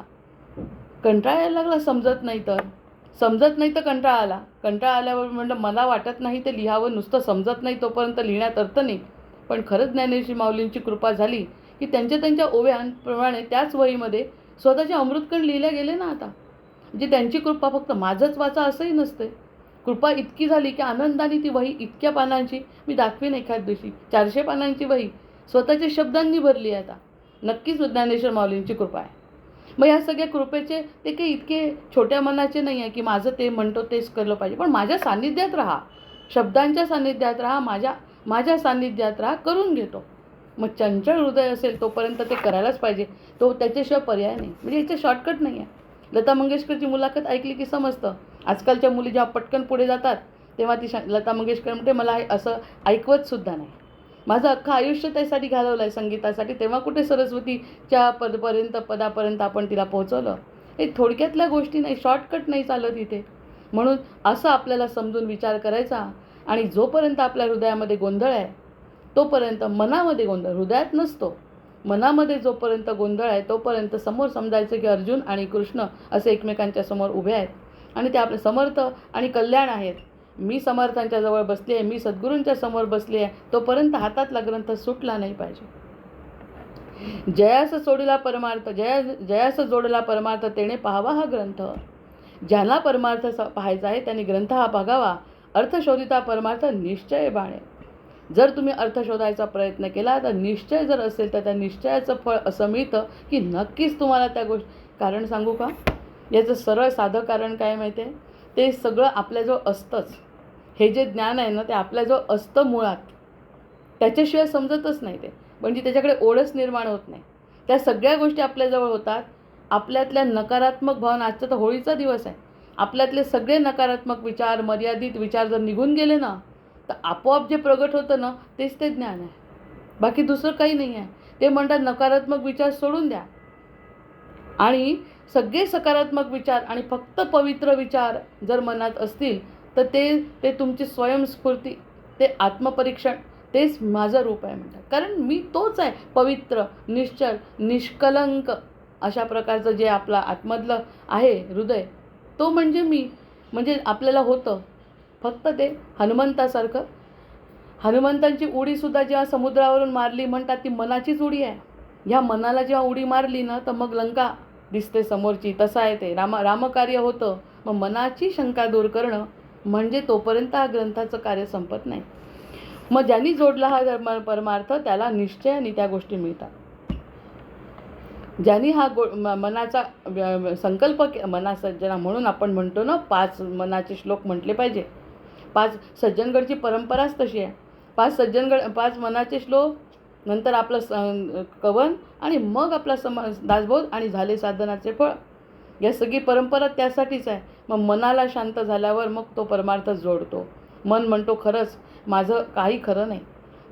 कंटाळा यायला लागला, समजत नाही तर कंटाळा आल्यावर म्हटलं मला वाटत नाही ते लिहावं, नुसतं समजत नाही तोपर्यंत लिहिण्यात अर्थ नाही. पण खरंच ज्ञानेश्वरी माऊलींची कृपा झाली की त्यांच्या ओव्यांप्रमाणे त्याच वहीमध्ये स्वतःचे अमृतकण लिहिल्या गेले ना. आता म्हणजे त्यांची कृपा फक्त माझंच वाचा असंही नसते. कृपा इतकी झाली की आनंदाने ती वही इतक्या पानांची, मी दाखवीन एखाद दिवशी, 400 पानांची वही स्वतःच्या शब्दांनी भरली आहे. आता नक्कीच ज्ञानेश्वर माऊलींची कृपा आहे. मग या सगळ्या कृपेचे ते काही इतके छोट्या मनाचे नाही आहे की माझं ते म्हणतो तेच केलं पाहिजे, पण माझ्या सान्निध्यात राहा, शब्दांच्या सान्निध्यात राहा, माझ्या सान्निध्यात राहा, करून घेतो. मग चंचल हृदय असेल तोपर्यंत ते करायलाच पाहिजे, तो त्याच्याशिवाय पर्याय नाही. म्हणजे याचं शॉर्टकट नाही आहे. लता मंगेशकरची मुलाखत ऐकली की समजतं. आजकालच्या मुली जेव्हा पटकन पुढे जातात तेव्हा ती लता मंगेशकर म्हणते मला हे असं ऐकवतसुद्धा नाही, माझं अख्खं आयुष्य त्यासाठी घालवलं आहे संगीतासाठी, तेव्हा कुठे सरस्वतीच्या पदापर्यंत आपण तिला पोहोचवलं. हे थोडक्यातल्या गोष्टी नाही, शॉर्टकट नाही चालत इथे. म्हणून असं आपल्याला समजून विचार करायचा. आणि जोपर्यंत आपल्या हृदयामध्ये गोंधळ आहे तोपर्यंत, मनामध्ये गोंधळ, हृदयात नसतो, मनामध्ये जोपर्यंत गोंधळ आहे तोपर्यंत समोर समजायचं की अर्जुन आणि कृष्ण असे एकमेकांच्या समोर उभे आहेत आणि ते आपले समर्थ आणि कल्याण आहेत. मी समर्थांच्या जवळ बसली आहे, मी सद्गुरूंच्या समोर बसली आहे, तोपर्यंत हातातला ग्रंथ सुटला नाही पाहिजे. जयास जोडला परमार्थ तेणे पाहावा हा ग्रंथ. ज्यांना परमार्थ पाहायचा आहे त्यांनी ग्रंथ हा बघावा. अर्थ शोधिता परमार्थ निश्चय बाणे. जर तुम्ही अर्थ शोधायचा प्रयत्न केला तर निश्चय जर असेल तर त्या निश्चयाचं फळ असं मिळतं की नक्कीच तुम्हाला त्या कारण सांगू का, याचं सरळ साधं कारण काय माहिती आहे, ते सगळं आपल्याजवळ असतंच. हे जे ज्ञान आहे ना ते आपल्याजवळ असतं मुळात, त्याच्याशिवाय समजतच नाही ते, म्हणजे त्याच्याकडे ओढच निर्माण होत नाही. त्या सगळ्या गोष्टी आपल्याजवळ होतात. आपल्यातल्या नकारात्मक भावना, आजचा तर होळीचा दिवस आहे, आपल्यातले सगळे नकारात्मक विचार, मर्यादित विचार जर निघून गेले ना तर आपोआप जे प्रगट होतं ना तेच ते ज्ञान आहे, बाकी दुसरं काही नाही आहे. ते म्हणतात नकारात्मक विचार सोडून द्या आणि सगळे सकारात्मक विचार आणि फक्त पवित्र विचार जर मनात असतील तर ते तुमची स्वयंस्फूर्ती, ते आत्मपरीक्षण, तेच माझं रूप आहे म्हणतात. कारण मी तोच आहे, पवित्र, निश्चल, निष्कलंक अशा प्रकारचं जे आपलं आतमधलं आहे हृदय, तो म्हणजे मी. म्हणजे आपल्याला होतं फक्त ते हनुमंतासारखं. हनुमंतांची उडीसुद्धा जेव्हा समुद्रावरून मारली म्हणतात ती मनाचीच उडी आहे. ह्या मनाला जेव्हा उडी मारली ना तर मग लंका दिसते समोरची. तसं आहे ते रामकार्य होतं. मग मनाची शंका दूर करणं म्हणजे तोपर्यंत हा ग्रंथाचं कार्य संपत नाही. मग ज्यांनी जोडला हा परमार्थ त्याला निश्चयाने त्या गोष्टी मिळतात. ज्यांनी हा मनाचा संकल्प मनासज्जना म्हणून आपण म्हणतो ना, 5 मनाचे श्लोक म्हटले पाहिजे. 5 सज्जनगडची परंपराच तशी आहे. 5 मनाचे श्लोक, नंतर आपलं कवन आणि मग आपला दासबोध आणि झाले साधनाचे फळ. या सगळी परंपरा त्यासाठीच आहे. मग मनाला शांत झाल्यावर मग तो परमार्थ जोडतो. मन म्हणतो खरंच माझं काही खरं नाही,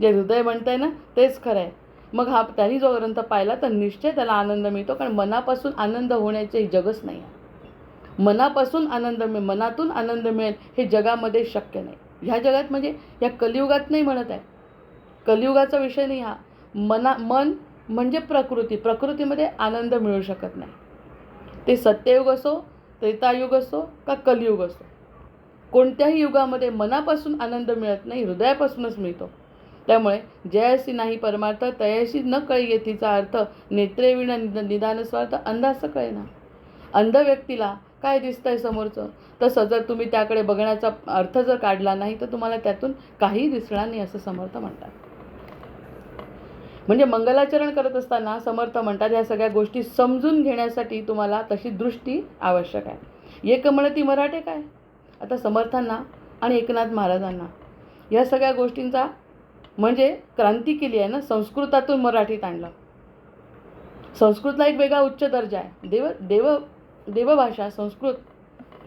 जे हृदय म्हणतं आहे ना तेच खरं आहे. मग त्यांनी जो ग्रंथ पाहिला तर निश्चय त्याला आनंद मिळतो. कारण मनापासून आनंद होण्याचे जगच नाही आहे. मनापासून आनंद मनातून आनंद मिळेल हे जगामध्ये शक्य नाही. ह्या जगात म्हणजे या कलियुगात नाही म्हणत आहे, कलियुगाचा विषय नाही हा. मन म्हणजे प्रकृतीमध्ये आनंद मिळू शकत नाही. ते सत्ययुग असो, त्रेतायुग असो का कलियुग असो, कोणत्याही युगामध्ये मनापासून आनंद मिळत नाही, हृदयापासूनच मिळतो. त्यामुळे जयासी नाही परमार्थ तयाशी न कळी येथीचा अर्थ, नेत्रे विण निदान स्वार्थ अंधास कळेना. अंध व्यक्तीला काय दिसतंय समोरचं. तसं जर तुम्ही त्याकडे बघण्याचा अर्थ जर काढला नाही तर तुम्हाला त्यातून काही दिसणार नाही असं समर्थ म्हणतात. म्हणजे मंगलाचरण करत असताना समर्थ म्हणतात ह्या सगळ्या गोष्टी समजून घेण्यासाठी तुम्हाला तशी दृष्टी आवश्यक आहे. एक म्हणती मराठे काय. आता समर्थांना आणि एकनाथ महाराजांना या सगळ्या गोष्टींचा म्हणजे क्रांती केली आहे ना. संस्कृतातून मराठीत आणलं. संस्कृतला एक वेगळा उच्च दर्जा आहे. देवभाषा संस्कृत.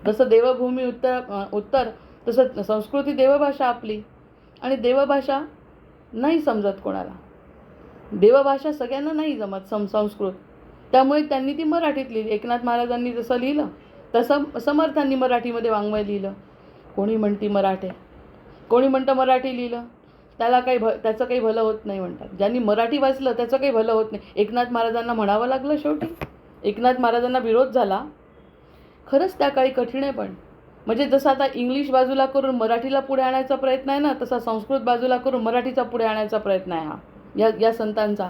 जसं देवभूमी उत्तर तसं संस्कृत ही देवभाषा आपली. आणि देवभाषा नाही समजत कोणाला. देवभाषा सगळ्यांना नाही जमत संस्कृत. त्यामुळे त्यांनी ती मराठीत लिहिली. एकनाथ महाराजांनी जसं लिहिलं तसं समर्थांनी मराठीमध्ये वाङ्मय लिहिलं. कोणी म्हणती मराठे, कोणी म्हणतं मराठी लिहिलं त्याचं काही भलं होत नाही म्हणतात. ज्यांनी मराठी वाचलं त्याचं काही भलं होत नाही. एकनाथ महाराजांना म्हणावं लागलं शेवटी. एकनाथ महाराजांना विरोध झाला. खरंच त्या काळी कठीण आहे. पण म्हणजे जसं आता इंग्लिश बाजूला करून मराठीला पुढे आणायचा प्रयत्न आहे ना, तसा संस्कृत बाजूला करून मराठीचा पुढे आणायचा प्रयत्न आहे हा या संतांचा.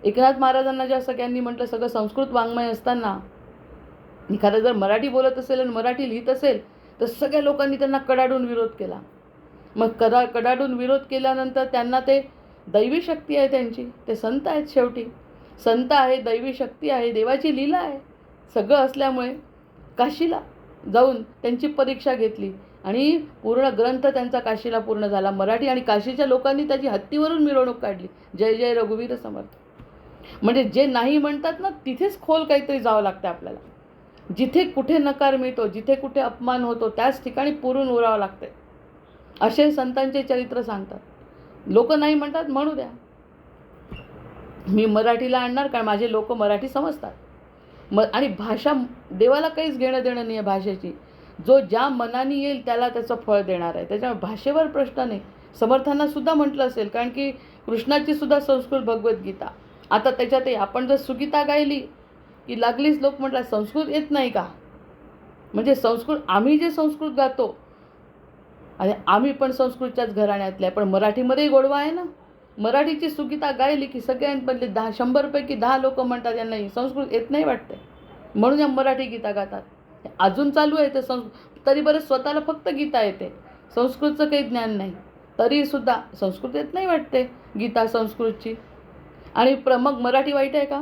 एकनाथ महाराजांना ज्या सगळ्यांनी म्हटलं सगळं संस्कृत वाङ्मय असताना एखादा जर मराठी बोलत असेल आणि मराठी लिहित असेल तर सगळ्या लोकांनी त्यांना कडाडून विरोध केला. मग कडाडून विरोध केल्यानंतर त्यांना ते दैवी शक्ती आहे त्यांची. ते संत आहेत शेवटी. संत आहे, दैवी शक्ती आहे, देवाची लीला आहे. सगळं असल्यामुळे काशीला जाऊन त्यांची परीक्षा घेतली आणि पूर्ण ग्रंथ त्यांचा काशीला पूर्ण झाला मराठी. आणि काशीच्या लोकांनी त्याची हत्तीवरून मिरवणूक काढली. जय जय रघुवीर समर्थ. म्हणजे जे नाही म्हणतात ना तिथेच खोल काहीतरी जावं लागतं आपल्याला. जिथे कुठे नकार मिळतो, जिथे कुठे अपमान होतो त्याच ठिकाणी पुरून उरावं लागते. असे संतांचे चरित्र सांगतात. लोक नाही म्हणतात म्हणू द्या. मी मराठीला आणणार कारण माझे लोक मराठी समजतात. आणि भाषा देवाला काहीच घेणं देणं नाही आहे भाषेची. जो ज्या मनाने येईल त्याला त्याचं फळ देणार आहे. त्याच्यामुळे भाषेवर प्रश्न नाही. समर्थांना सुद्धा म्हटलं असेल कारण की कृष्णाची सुद्धा संस्कृत भगवद्गीता. आता त्याच्यातही आपण जर सुगीता गायली की लागलीच लोक म्हटलं संस्कृत येत नाही का. म्हणजे संस्कृत आम्ही जे संस्कृत गातो आणि आम्ही पण संस्कृतच्याच घराण्यातले आहे. पण मराठीमध्येही गोडवा आहे ना. मराठीची सुगीता गायली की सगळ्यांपैकी 100 पैकी 10 लोक म्हणतात यांना संस्कृत येत नाही वाटते म्हणून या मराठी गीता गातात. अजून चालू आहे ते तरी बरं स्वतःला फक्त गीता येते, संस्कृतचं काही ज्ञान नाही. तरीसुद्धा संस्कृत येत नाही वाटते गीता संस्कृतची. आणि मग मराठी वाईट आहे का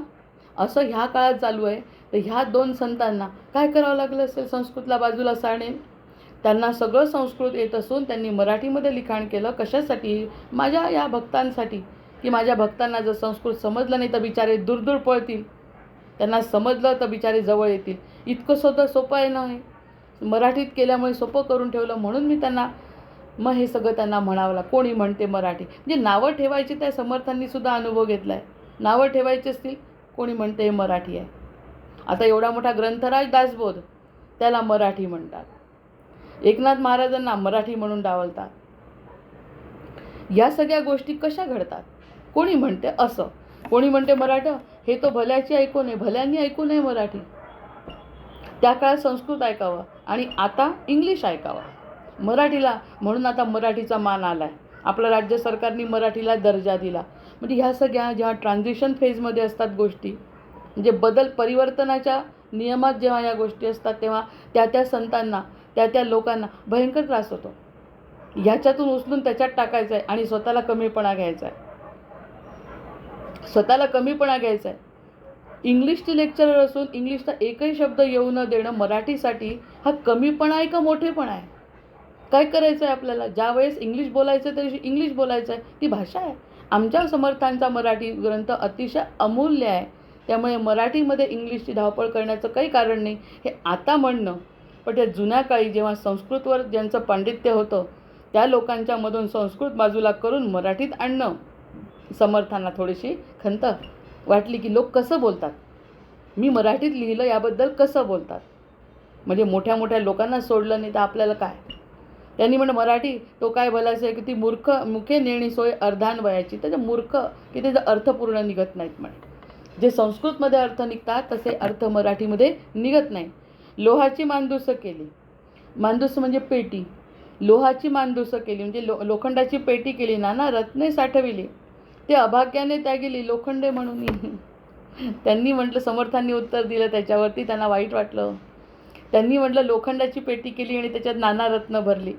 असं ह्या काळात चालू आहे. तर ह्या 2 संतांना काय करावं लागलं असेल संस्कृतला बाजूला सारणेल. त्यांना सगळं संस्कृत येत असून त्यांनी मराठीमध्ये लिखाण केलं. कशासाठी. माझ्या या भक्तांसाठी की माझ्या भक्तांना जर संस्कृत समजलं नाही तर बिचारे दूर पळतील. त्यांना समजलं तर बिचारे जवळ येतील. इतकं सोपं आहे ना हे. मराठीत केल्यामुळे सोपं करून ठेवलं म्हणून मी त्यांना मग हे सगळं त्यांना म्हणावं लागलं. कोणी म्हणते मराठी म्हणजे नावं ठेवायची. त्या समर्थांनी सुद्धा अनुभव घेतला आहे. नावं ठेवायची असतील कोणी म्हणते हे मराठी आहे. आता एवढा मोठा ग्रंथराज दासबोध त्याला मराठी म्हणतात. एकनाथ महाराजांना मराठी म्हणून डावलतात. या सगळ्या गोष्टी कशा घडतात. कोणी म्हणते असं, कोणी म्हणते मराठी हे तो भल्याची ऐकू नये, भल्यांनी ऐकू नये मराठी. त्या काळात संस्कृत ऐकावं आणि आता इंग्लिश ऐकावं. मराठीला म्हणून आता मराठीचा मान आला आहे. आपलं राज्य सरकारने मराठीला दर्जा दिला. म्हणजे ह्या सगळ्या जेव्हा ट्रान्झिशन फेजमध्ये असतात गोष्टी म्हणजे परिवर्तनाच्या नियमात जेव्हा या गोष्टी असतात तेव्हा त्या संतांना त्या लोकांना भयंकर त्रास होतो. ह्याच्यातून उचलून त्याच्यात टाकायचं आहे आणि स्वतःला कमीपणा घ्यायचा आहे. स्वतःला कमीपणा घ्यायचा आहे. इंग्लिशचे लेक्चरर असून इंग्लिशचा एकही शब्द येऊ न देणं मराठीसाठी हा कमीपणा आहे का मोठेपणा आहे. काय करायचं आहे आपल्याला. ज्या वेळेस इंग्लिश बोलायचं तरी इंग्लिश बोलायचं आहे. ती भाषा आहे. आमच्या समर्थांचा मराठी ग्रंथ अतिशय अमूल्य आहे. त्यामुळे मराठीमध्ये इंग्लिशची धावपळ करण्याचं काही कारण नाही हे आता म्हणणं. पण त्या जुन्या काळी जेव्हा संस्कृतवर ज्यांचं पांडित्य होतं त्या लोकांच्यामधून संस्कृत बाजूला करून मराठीत आणणं समर्थांना थोडीशी खंत वाटली की लोक कसं बोलतात. मी मराठीत लिहिलं याबद्दल कसं बोलतात. म्हणजे मोठ्या मोठ्या लोकांना सोडलं नाही तर आपल्याला काय. त्यांनी म्हणलं मराठी तो काय बोलायचं आहे की ती मुखे नेणी सोय अर्धान वयाची. त्याच्या मूर्ख की त्याचा अर्थ पूर्ण निघत नाहीत म्हणे. जे संस्कृतमध्ये अर्थ निघतात तसे अर्थ मराठीमध्ये निघत नाही. लोहाची मानदुसं केली. मानदुसं म्हणजे पेटी. लोहाची मानदुसं केली म्हणजे लोखंडाची पेटी केली. नाना रत्ने साठविली ते अभाग्याने त्या गेली लोखंडे म्हणून. त्यांनी म्हटलं समर्थांनी उत्तर दिलं त्याच्यावरती त्यांना वाईट वाटलं. त्यांनी म्हटलं लोखंडाची पेटी केली आणि त्याच्यात नाना रत्न भरली.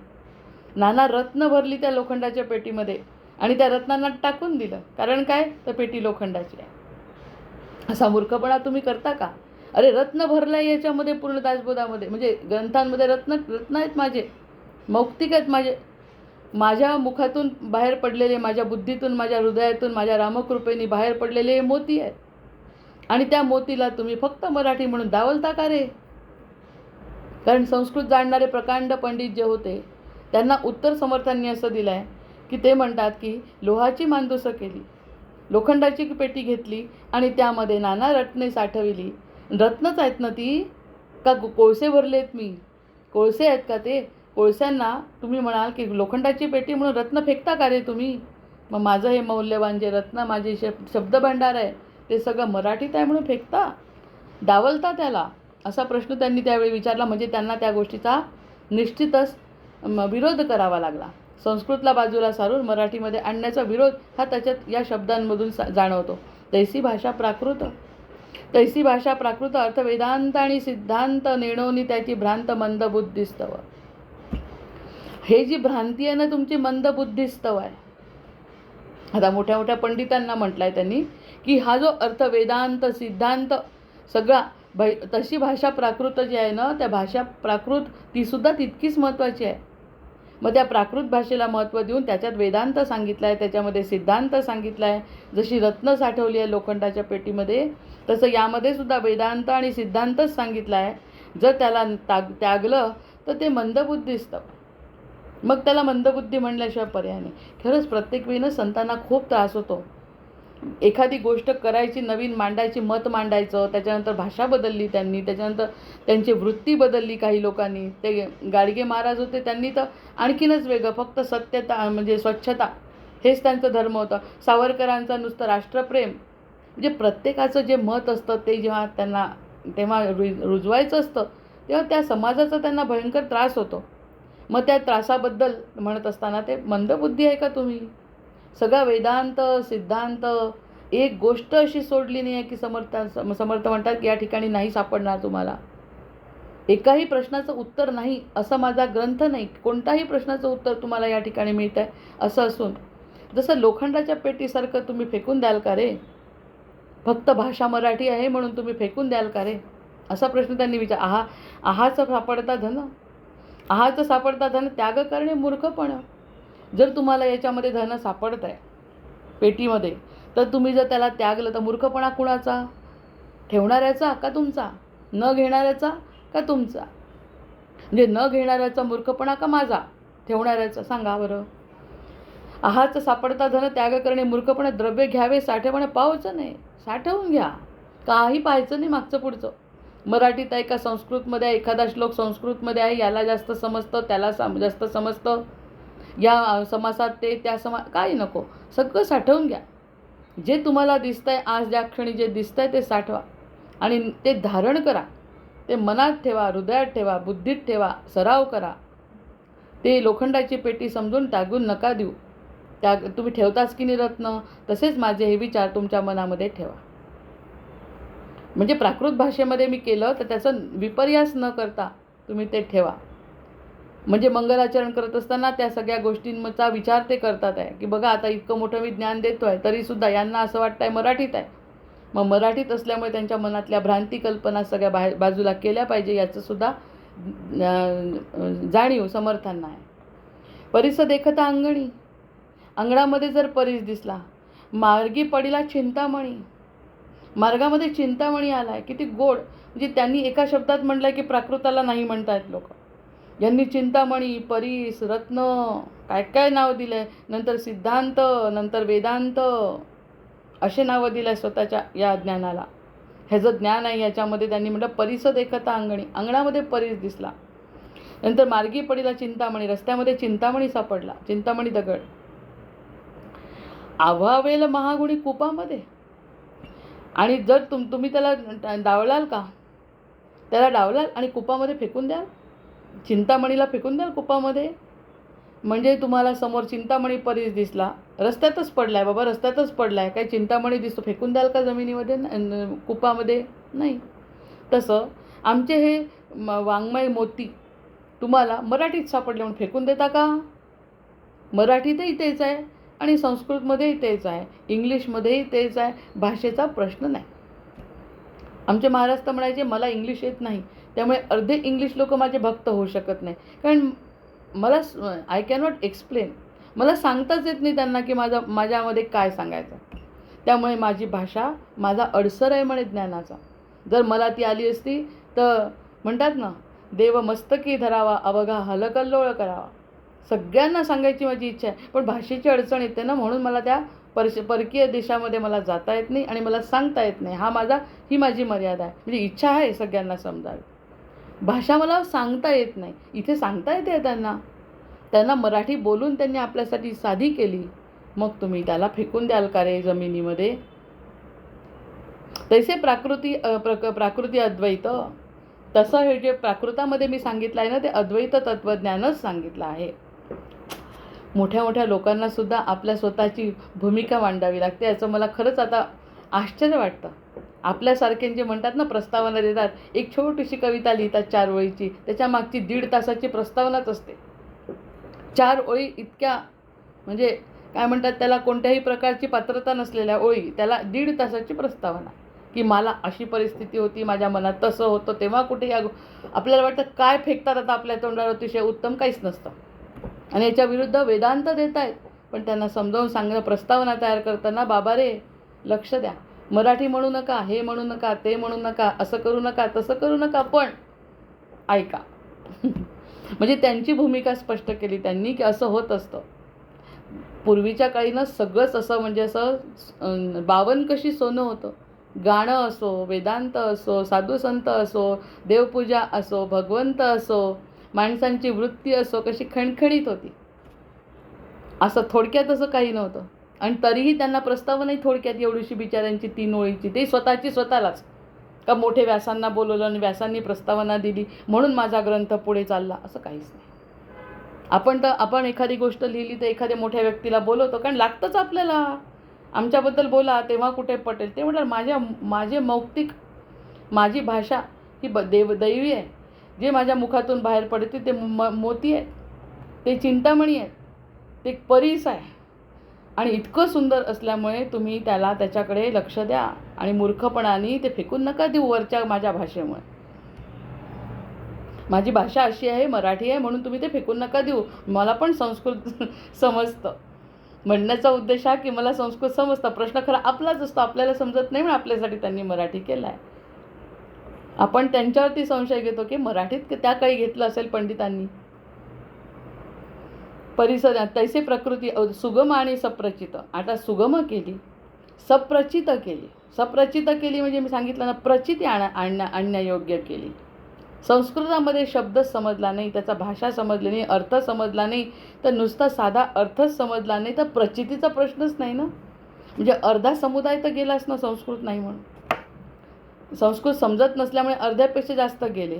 नाना रत्न भरली त्या लोखंडाच्या पेटीमध्ये आणि त्या रत्नांना टाकून दिलं. कारण काय? तर पेटी लोखंडाची आहे. असा मूर्खपणा तुम्ही करता का? अरे रत्न भरलं आहे याच्यामध्ये, पूर्ण दासबोधामध्ये, म्हणजे ग्रंथांमध्ये रत्न आहेत माझे, मौक्तिक आहेत माझे, माझ्या मुखातून बाहेर पडलेले, माझ्या बुद्धीतून, माझ्या हृदयातून, माझ्या रामकृपेने बाहेर पडलेले हे मोती आहेत. आणि त्या मोतीला तुम्ही फक्त मराठी म्हणून डावलता का रे? कारण संस्कृत जाणणारे प्रकांड पंडित जे होते त्यांना उत्तर समर्थांनी असं दिलं आहे की ते म्हणतात की लोहाची मांदूसं केली, लोखंडाची पेटी घेतली आणि त्यामध्ये नाना रत्ने साठविली. रत्नच आहेत ना ती, का कोळसे भरलेत मी? कोळसे आहेत का ते? कोळस्यांना तुम्ही म्हणाल की लोखंडाची पेटी म्हणून रत्न फेकता का रे तुम्ही? मग माझं हे मौल्यवान जे रत्न, माझे शब्दभांडार आहे ते सगळं मराठीत आहे म्हणून फेकता, डावलता त्याला? असा प्रश्न त्यांनी त्यावेळी विचारला. म्हणजे त्यांना त्या गोष्टीचा निश्चितच विरोध करावा लागला. संस्कृतला बाजूला सारून मराठीमध्ये आणण्याचा विरोध हा त्याच्यात या शब्दांमधून जाणवतो. तैसी भाषा प्राकृत, तैसी भाषा प्राकृत अर्थ वेदांत आणि सिद्धांत नेणोनी त्याची भ्रांत मंदबुद्धिस्तव. हे जी भ्रांती आहे ना तुमची, मंदबुद्धिस्तव आहे. आता मोठ्या मोठ्या पंडितांना म्हटलं आहे त्यांनी की हा जो अर्थ वेदांत सिद्धांत सगळा तशी भाषा प्राकृत जी आहे ना, त्या भाषा प्राकृत तीसुद्धा तितकीच महत्त्वाची आहे. मग त्या प्राकृत भाषेला महत्त्व देऊन त्याच्यात वेदांत सांगितला आहे, त्याच्यामध्ये सिद्धांत सांगितला आहे. जशी रत्न साठवली आहे लोखंडाच्या पेटीमध्ये, तसं यामध्ये सुद्धा वेदांत आणि सिद्धांतच सांगितला आहे. जर त्याला त्यागलं तर ते मंदबुद्धिस्त. मग त्याला मंदबुद्धी म्हणल्याशिवाय पर्याय नाही. खरंच प्रत्येक वेळी संतांना खूप त्रास होतो. एखादी गोष्ट करायची, नवीन मांडायची, मत मांडायचं, त्याच्यानंतर भाषा बदलली त्यांनी, त्याच्यानंतर त्यांची वृत्ती बदलली काही लोकांनी. ते गाडगे महाराज होते, त्यांनी तर आणखीनच वेगळं, फक्त सत्यता म्हणजे स्वच्छता हेच त्यांचं धर्म होतं. सावरकरांचं नुसतं राष्ट्रप्रेम. म्हणजे प्रत्येकाचं जे मत असतं ते जेव्हा त्यांना तेव्हा रुजवायचं असतं तेव्हा त्या समाजाचा त्यांना भयंकर त्रास होतो. मग त्या त्रासाबद्दल म्हणत असताना ते मंदबुद्धी आहे का तुम्ही? सगळा वेदांत सिद्धांत, एक गोष्ट अशी सोडली नाही आहे की समर्थ म्हणतात की या ठिकाणी नाही सापडणार तुम्हाला. एकाही प्रश्नाचं उत्तर नाही असं माझा ग्रंथ नाही. कोणताही प्रश्नाचं उत्तर तुम्हाला या ठिकाणी मिळत आहे असं असून जसं लोखंडाच्या पेटीसारखं तुम्ही फेकून द्याल का रे? फक्त भाषा मराठी आहे म्हणून तुम्ही फेकून द्याल का रे? असा प्रश्न त्यांनी विचार. आहाचं सापडता धन, आहाचं सापडता धन त्याग करणे मूर्खपण. जर तुम्हाला याच्यामध्ये धन सापडत आहे पेटीमध्ये, तर तुम्ही जर त्याला त्यागलं तर मूर्खपणा कुणाचा? ठेवणाऱ्याचा का तुमचा? न घेणाऱ्याचा का तुमचा? म्हणजे न घेणाऱ्याचा मूर्खपणा का माझा? ठेवणाऱ्याचा? सांगा बरं. आहाचं सापडता धन त्याग करणे मूर्खपणा. द्रव्य घ्यावे साठवणे पाहायचं नाही, साठवून घ्या. काही पाहायचं नाही मागचं पुढचं. मराठीत आहे का संस्कृतमध्ये आहे? एखादा श्लोक संस्कृतमध्ये आहे, याला जास्त समजतं, त्याला जास्त समजतं, या समासात ते त्या काही नको, सगळं साठवून घ्या. जे तुम्हाला दिसतंय आज ज्या क्षणी जे दिसतंय ते साठवा आणि ते धारण करा. ते मनात ठेवा, हृदयात ठेवा, बुद्धीत ठेवा, सराव करा. ते लोखंडाची पेटी समजून त्यागून नका देऊ. तुम्ही ठेवताच की नाही रत्न, तसेच माझे हे विचार तुमच्या मनामध्ये ठेवा. म्हणजे प्राकृत भाषेमध्ये मी केलं तर त्याचा विपर्यास न करता तुम्ही ते ठेवा. म्हणजे मंगलाचरण करत असताना त्या सगळ्या गोष्टींचा विचार ते करतात आहे की बघा आता इतकं मोठं मी ज्ञान देतो आहे तरीसुद्धा यांना असं वाटतं आहे मराठीत आहे. मग मराठीत असल्यामुळे त्यांच्या मनातल्या भ्रांती कल्पना सगळ्या बाजूला केल्या पाहिजे याचंसुद्धा जाणीव समर्थांना आहे. परिस देखता अंगणी, अंगणामध्ये जर परिस दिसला, मार्गी पडिला चिंतामणी, मार्गामध्ये चिंतामणी आला आहे, किती गोड. म्हणजे त्यांनी एका शब्दात म्हटलं की प्राकृताला नाही म्हणतायत लोक. यांनी चिंतामणी, परीस, रत्न काय काय नाव दिलं आहे. नंतर सिद्धांत, नंतर वेदांत असे नावं दिलं आहे स्वतःच्या या ज्ञानाला. ह्याचं ज्ञान आहे याच्यामध्ये. त्यांनी म्हटलं परिस देखता अंगणी, अंगणामध्ये परीस दिसला. नंतर मार्गी पडीला चिंतामणी, रस्त्यामध्ये चिंतामणी सापडला, चिंतामणी दगड. आव्हावेल महागुणी कूपामध्ये. आणि जर तुम्ही त्याला डावलाल का? त्याला डावलाल आणि कुपामध्ये फेकून द्याल, चिंतामणीला फेकून द्याल कुपामध्ये, म्हणजे तुम्हाला समोर चिंतामणी परीस दिसला, रस्त्यातच पडला आहे बाबा, रस्त्यातच पडला आहे, काय चिंतामणी दिसतो फेकून द्याल का जमिनीमध्ये, कुपामध्ये? नाही. तसं आमचे हे वाङ्मय मोती तुम्हाला मराठीत सापडले म्हणून फेकून देता का? मराठीतही तेच आहे आणि संस्कृतमध्येही तेच आहे, इंग्लिशमध्येही तेच आहे. भाषेचा प्रश्न नाही. आमचे महाराज तर म्हणायचे मला इंग्लिश येत नाही, त्यामुळे अर्धे इंग्लिश लोक माझे भक्त होऊ शकत नाही, कारण मला आय कॅनॉट एक्सप्लेन, मला सांगताच येत नाही त्यांना की माझ्यामध्ये काय सांगायचं. त्यामुळे माझी भाषा माझा अडसर आहे म्हणे ज्ञानाचा. जर मला ती आली असती तर म्हणतात ना, देव मस्तकी धरावा अवघा हलकल्लोळ करावा. सगळ्यांना सांगायची माझी इच्छा आहे, पण भाषेची अडचण येते ना, म्हणून मला त्या परकीय देशामध्ये मला जाता येत नाही आणि मला सांगता येत नाही. ही माझी मर्यादा आहे. म्हणजे इच्छा आहे सगळ्यांना समजावी. भाषा मला सांगता येत नाही. इथे सांगता येते त्यांना मराठी बोलून त्यांनी आपल्यासाठी साधी केली, मग तुम्ही त्याला फेकून द्याल का रे जमिनीमध्ये? तैसे प्राकृती अद्वैत, तसं हे जे प्राकृतामध्ये मी सांगितलं आहे ना, ते अद्वैत तत्त्वज्ञानच सांगितलं आहे. मोठ्या मोठ्या लोकांना सुद्धा आपल्या स्वतःची भूमिका मांडावी लागते. याचं मला खरंच आता आश्चर्य वाटतं. आपल्यासारखे जे म्हणतात ना, प्रस्तावना देतात, एक छोटीशी कविता लिहितात 4 ओळीची, त्याच्या मागची 1.5 तासाची प्रस्तावनाच असते. 4 ओळी इतक्या, म्हणजे काय म्हणतात त्याला, कोणत्याही प्रकारची पात्रता नसलेल्या ओळी, त्याला 1.5 तासाची प्रस्तावना, की मला अशी परिस्थिती होती, माझ्या मनात तसं होतं, तेव्हा कुठे आपल्याला वाटतं काय फेकतात आता आपल्या तोंडावर, अतिशय उत्तम काहीच नसतं. आणि याच्या विरुद्ध वेदांत देत आहेत, पण त्यांना समजावून सांगणं, प्रस्तावना तयार करताना, बाबा रे लक्ष द्या, मराठी म्हणू नका, हे म्हणू नका, ते म्हणू नका, असं करू नका, तसं करू नका, पण ऐका. म्हणजे त्यांची भूमिका स्पष्ट केली त्यांनी, की असं होत असतं. पूर्वीच्या काळी ना सगळंच असं, म्हणजे असं 52 कशी सोनं होतं. गाणं असो, वेदांत असो, साधुसंत असो, देवपूजा असो, भगवंत असो, माणसांची वृत्ती असो, कशी खणखणीत होती. असं थोडक्यात असं काही नव्हतं. आणि तरीही त्यांना प्रस्तावनाही थोडक्यात एवढीशी बिचाऱ्यांची 3 ओळीची, ते स्वतःलाच, का मोठे व्यासांना बोलवलं आणि व्यासांनी प्रस्तावना दिली म्हणून माझा ग्रंथ पुढे चालला, असं काहीच नाही. आपण एखादी गोष्ट लिहिली तर एखाद्या मोठ्या व्यक्तीला बोलवतो, कारण लागतंच आपल्याला, आमच्याबद्दल बोला तेव्हा कुठे पटेल. ते म्हटलं माझे मौक्तिक, माझी भाषा ही दैवी आहे. जे माझ्या मुखातून बाहेर पडते ते मोती आहेत, ते चिंतामणी आहेत, ते परीस आहे. आणि इतकं सुंदर असल्यामुळे तुम्ही त्याच्याकडे लक्ष द्या आणि मूर्खपणाने ते फेकून नका देऊ वरच्या माझ्या भाषेमुळे. माझी भाषा अशी आहे, मराठी आहे, म्हणून तुम्ही ते फेकून नका देऊ. मला पण संस्कृत समजतं. म्हणण्याचा उद्देश हा की मला संस्कृत समजतं. प्रश्न खरा आपलाच असतो, आपल्याला समजत नाही, म्हणून आपल्यासाठी त्यांनी मराठी केलं आहे. आपण त्यांच्यावरती संशय घेतो की मराठीत त्या काळी घेतलं असेल पंडितांनी. परिसर तैसे प्रकृती सुगम आणि सप्रचित. आता सुगम केली, सप्रचित केली. सप्रचित केली म्हणजे मी सांगितलं ना, प्रचिती आणण्यायोग्य केली. संस्कृतामध्ये शब्द समजला नाही, त्याचा भाषा समजली नाही, अर्थ समजला नाही, तर नुसता साधा अर्थच समजला नाही, तर प्रचितीचा प्रश्नच नाही ना. म्हणजे अर्धा समुदाय तर गेलाच ना संस्कृत नाही म्हणून. संस्कृत समजत नसल्यामुळे अर्ध्यापेक्षा जास्त गेले.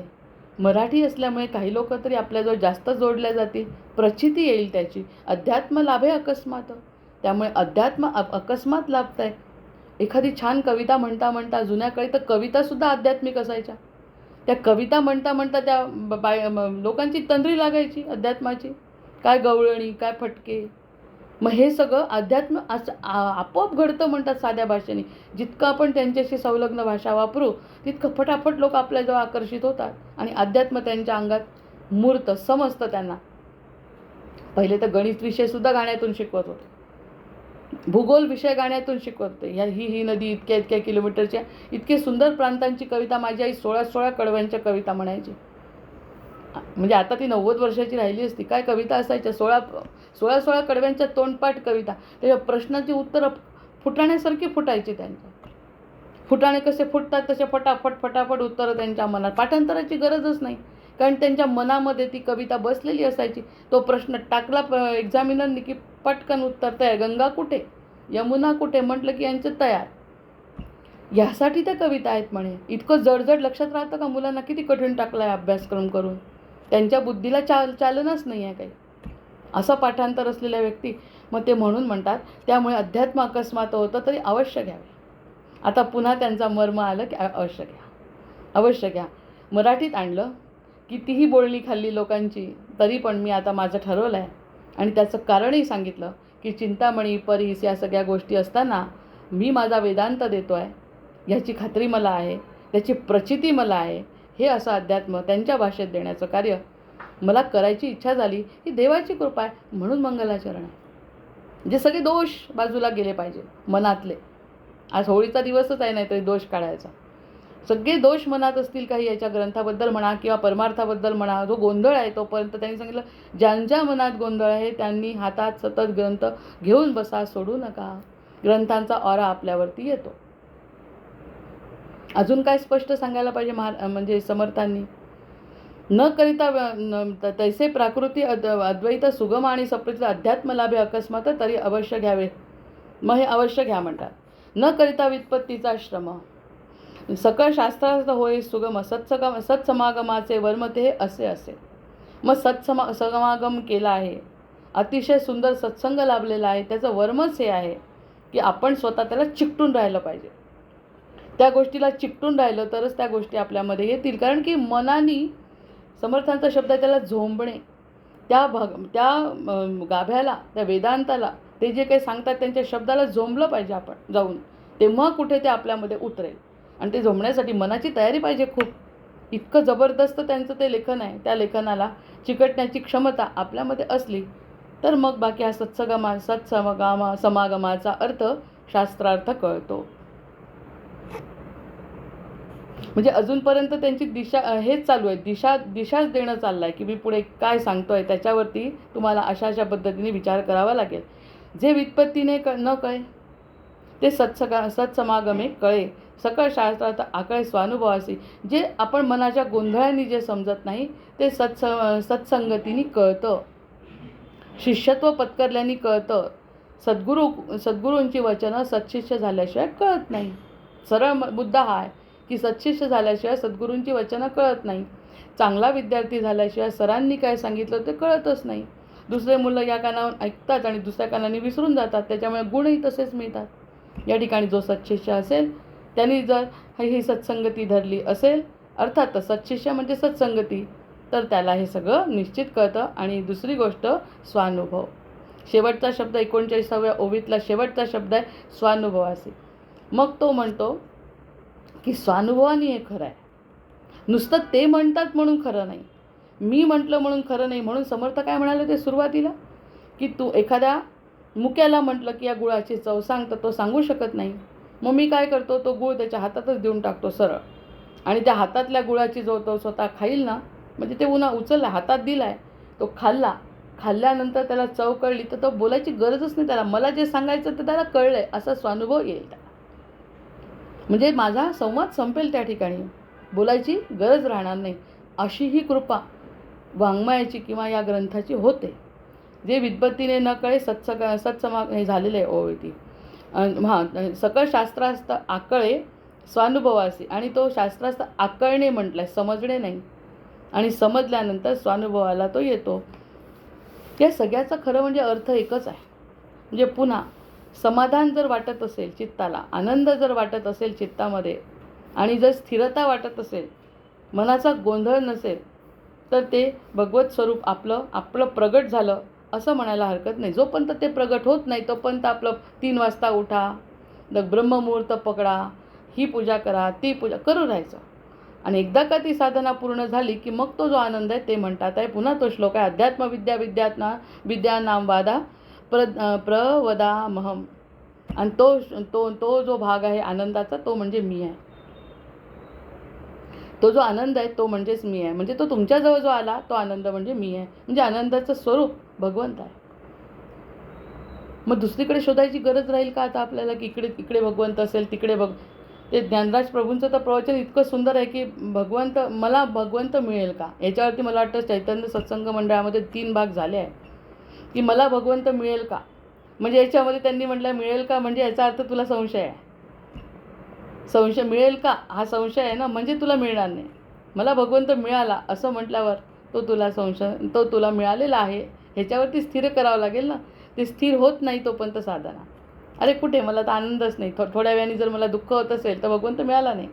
मराठी असल्यामुळे काही लोक तरी आपल्याजवळ जास्त जोडल्या जातील, प्रचिती येईल त्याची. अध्यात्म लाभे अकस्मात, त्यामुळे अध्यात्म अकस्मात लाभत आहे. एखादी छान कविता म्हणता म्हणता, जुन्या काळी तर कवितासुद्धा आध्यात्मिक असायच्या. त्या कविता म्हणता म्हणता त्या लोकांची तंद्री लागायची अध्यात्माची. काय गवळणी, काय फटके. मग हे सगळं अध्यात्म असं आपोआप घडतं म्हणतात साध्या भाषेने. जितकं आपण त्यांच्याशी संलग्न भाषा वापरू तितकं फटाफट लोक आपल्याजवळ आकर्षित होतात आणि अध्यात्म त्यांच्या अंगात मूर्त समजतं त्यांना. पहिले तर गणित विषयसुद्धा गाण्यातून शिकवत होते, भूगोल विषय गाण्यातून शिकवत होते. ही नदी इतक्या इतक्या किलोमीटरच्या, इतके सुंदर प्रांतांची कविता माझी आई 16 कडव्यांच्या कविता म्हणायची. म्हणजे आता ती 90 वर्षाची राहिली असती. काय कविता असायच्या, 16 कडव्यांच्या तोंडपाठ कविता. त्याच्या प्रश्नाची उत्तरं फुटाण्यासारखी फुटायची. त्यांच्या फुटाणे कसे फुटतात तसे फटाफट उत्तरं त्यांच्या मनात. पाठांतराची गरजच नाही, कारण त्यांच्या मनामध्ये ती कविता बसलेली असायची. तो प्रश्न टाकला एक्झामिनरनी की पटकन उत्तर तयार. गंगा कुठे, यमुना कुठे म्हटलं की यांचं तयार. यासाठी त्या कविता आहेत म्हणे. इतकं जडजड लक्षात राहतं का मुलांना? किती कठीण टाकलं आहे अभ्यासक्रम करून. त्यांच्या बुद्धीला चालनाच नाही आहे काही. असं पाठांतर असलेल्या व्यक्ती. मग ते म्हणून म्हणतात, त्यामुळे अध्यात्म अकस्मात होतं तरी अवश्य घ्यावे. आता पुन्हा त्यांचा मर्म आलं की अवश्य घ्या, अवश्य घ्या. मराठीत आणलं. कितीही बोलणी खाल्ली लोकांची तरी पण मी आता माझं ठरवलं आहे आणि त्याचं कारणही सांगितलं की चिंतामणी परीस या सगळ्या गोष्टी असताना मी माझा वेदांत देतो आहे ह्याची खात्री मला आहे, त्याची प्रचिती मला आहे. हे असं अध्यात्म त्यांच्या भाषेत देण्याचं कार्य मला करायची इच्छा झाली. ही देवाची कृपा आहे म्हणून मंगलाचरण आहे. म्हणजे सगळे दोष बाजूला गेले पाहिजे मनातले. आज होळीचा दिवसच आहे, नाहीतरी दोष काढायचा. सगळे दोष मनात असतील काही याच्या ग्रंथाबद्दल म्हणा किंवा परमार्थाबद्दल म्हणा, जो गोंधळ आहे तोपर्यंत त्यांनी सांगितलं ज्यांच्या मनात गोंधळ आहे त्यांनी हातात सतत ग्रंथ घेऊन बसा, सोडू नका. ग्रंथांचा ऑरा आपल्यावरती येतो. अजून काय स्पष्ट सांगायला पाहिजे म्हणजे समर्थांनी, न करिता तैसे प्राकृती अद्वैत सुगम आणि सप्रचित अध्यात्म लाभे अकस्मात तरी अवश्य घ्यावे. मग हे अवश्य घ्या म्हणतात. न करिता व्युत्पत्तीचा श्रम सकळ शास्त्रार्थ होय सुगम सत्समागमाचे वर्म ते असे असे. मग समागम केला आहे, अतिशय सुंदर सत्संग लाभलेला आहे. त्याचं वर्मच हे आहे की आपण स्वतः त्याला चिकटून राहिलं पाहिजे. त्या गोष्टीला चिकटून राहिलं तरच त्या गोष्टी आपल्यामध्ये येतील. कारण की मनाने, समर्थांचा शब्द आहे त्याला झोंबणे, त्या गाभ्याला, त्या वेदांताला, ते जे काही सांगतात त्यांच्या शब्दाला झोंबलं पाहिजे आपण जाऊन. तेव्हा कुठे ते आपल्यामध्ये उतरेल. आणि ते झोंबण्यासाठी मनाची तयारी पाहिजे खूप. इतकं जबरदस्त त्यांचं ते लेखन आहे. त्या लेखनाला चिकटण्याची क्षमता आपल्यामध्ये असली तर मग बाकी हा समागमाचा अर्थ, शास्त्रार्थ कळतो. म्हणजे अजूनपर्यंत त्यांची दिशा हेच चालू आहे, दिशाच देणं चाललं आहे की मी पुढे काय सांगतोय त्याच्यावरती तुम्हाला अशा पद्धतीने विचार करावा लागेल. जे व्युत्पत्तीने न कळे ते सत्समागमे कळे. सकळ शास्त्रार्थ आकळे स्वानुभवासी. जे आपण मनाच्या गोंधळांनी जे समजत नाही ते सत्संगतीने कळतं, शिष्यत्व पत्करल्याने कळतं. सद्गुरूंची वचनं सत्शिष्य झाल्याशिवाय कळत नाही. सरळ मुद्दा हा आहे की सत्शिष्य झाल्याशिवाय सद्गुरूंची वचनं कळत नाही. चांगला विद्यार्थी झाल्याशिवाय सरांनी काय सांगितलं ते कळतच नाही. दुसरे मुलं या कानावर ऐकतात आणि दुसऱ्या कानाने विसरून जातात. त्याच्यामुळे गुणही तसेच मिळतात. या ठिकाणी जो सत्शिष्य असेल त्यांनी जर ही सत्संगती धरली असेल, अर्थात सत्शिष्य म्हणजे सत्संगती, तर त्याला हे सगळं निश्चित कळतं. आणि दुसरी गोष्ट स्वानुभव. शेवटचा शब्द 39व्या ओवीतला शेवटचा शब्द आहे स्वानुभवासी. मग तो म्हणतो की स्वानुभवाने हे खरं आहे. नुसतं ते म्हणतात म्हणून खरं नाही, मी म्हटलं म्हणून खरं नाही. म्हणून समर्थ काय म्हणाले ते सुरुवातीला, की तू एखाद्या मुक्याला म्हटलं की या गुळाची चव सांग, तर तो सांगू शकत नाही. मग मी काय करतो, तो गुळ त्याच्या हातातच देऊन टाकतो सरळ. आणि त्या हातातल्या गुळाची जो तो स्वतः खाईल ना, म्हणजे ते उचलला, हातात दिला आहे, तो खाल्ल्यानंतर त्याला चव कळली तर तो बोलायची गरजच नाही त्याला. मला जे सांगायचं ते त्याला कळलं आहे असा स्वानुभव येईल त्याला. म्हणजे माझा संवाद संपेल त्या ठिकाणी, बोलायची गरज राहणार नाही. अशी ही कृपा वाङ्मयाची किंवा या ग्रंथाची होते. जे व्युत्पत्तीने न कळे हे झालेलं आहे ओळखी. सकळ शास्त्रार्थ आकळे स्वानुभवासी. आणि तो शास्त्रार्थ आकळणे म्हटलं, समजणे नाही. आणि समजल्यानंतर स्वानुभवाला तो येतो. या सगळ्याचा खरं म्हणजे अर्थ एकच आहे. म्हणजे पुन्हा समाधान जर वाटत असेल चित्ताला, आनंद जर वाटत असेल चित्तामध्ये, आणि जर स्थिरता वाटत असेल, मनाचा गोंधळ नसेल, तर ते भगवत स्वरूप आपलं प्रगट झालं असं म्हणायला हरकत नाही. जोपर्यंत ते प्रगट होत नाही तोपर्यंत आपलं 3 वाजता उठा, ब्रह्ममुहूर्त पकडा, ही पूजा करा, ती पूजा करू राहायचं. आणि एकदा का ती साधना पूर्ण झाली की मग तो जो आनंद आहे ते म्हणतात आहे. पुन्हा तो श्लोक आहे, अध्यात्म विद्यानाम वादा प्रवदामहम. आणि तो जो भाग आहे आनंदाचा तो म्हणजे मी आहे. तो जो आनंद आहे तो म्हणजेच मी आहे. म्हणजे तो तुमच्याजवळ जो आला तो आनंद म्हणजे मी आहे. म्हणजे आनंदाचं स्वरूप भगवंत आहे. मग दुसरीकडे शोधायची गरज राहील का आता आपल्याला, की इकडे भगवंत असेल, तिकडे ते ज्ञानराज प्रभूंचं तर प्रवचन इतकं सुंदर आहे की मला भगवंत मिळेल का, याच्यावरती मला वाटतं चैतन्य सत्संग मंडळामध्ये 3 भाग झाले आहे की मला भगवंत मिळेल का. म्हणजे याच्यामध्ये त्यांनी म्हटलं मिळेल का, म्हणजे याचा अर्थ तुला संशय आहे. संशय मिळेल का हा संशय आहे ना, म्हणजे तुला मिळणार नाही. मला भगवंत मिळाला असं म्हटल्यावर तो तुला मिळालेला आहे ह्याच्यावरती स्थिर करावं लागेल ना. ते स्थिर होत नाही तोपर्यंत साधना. अरे कुठे, मला तर आनंदच नाही. थोड्या वेळाने जर मला दुःख होत असेल तर भगवंत मिळाला नाही.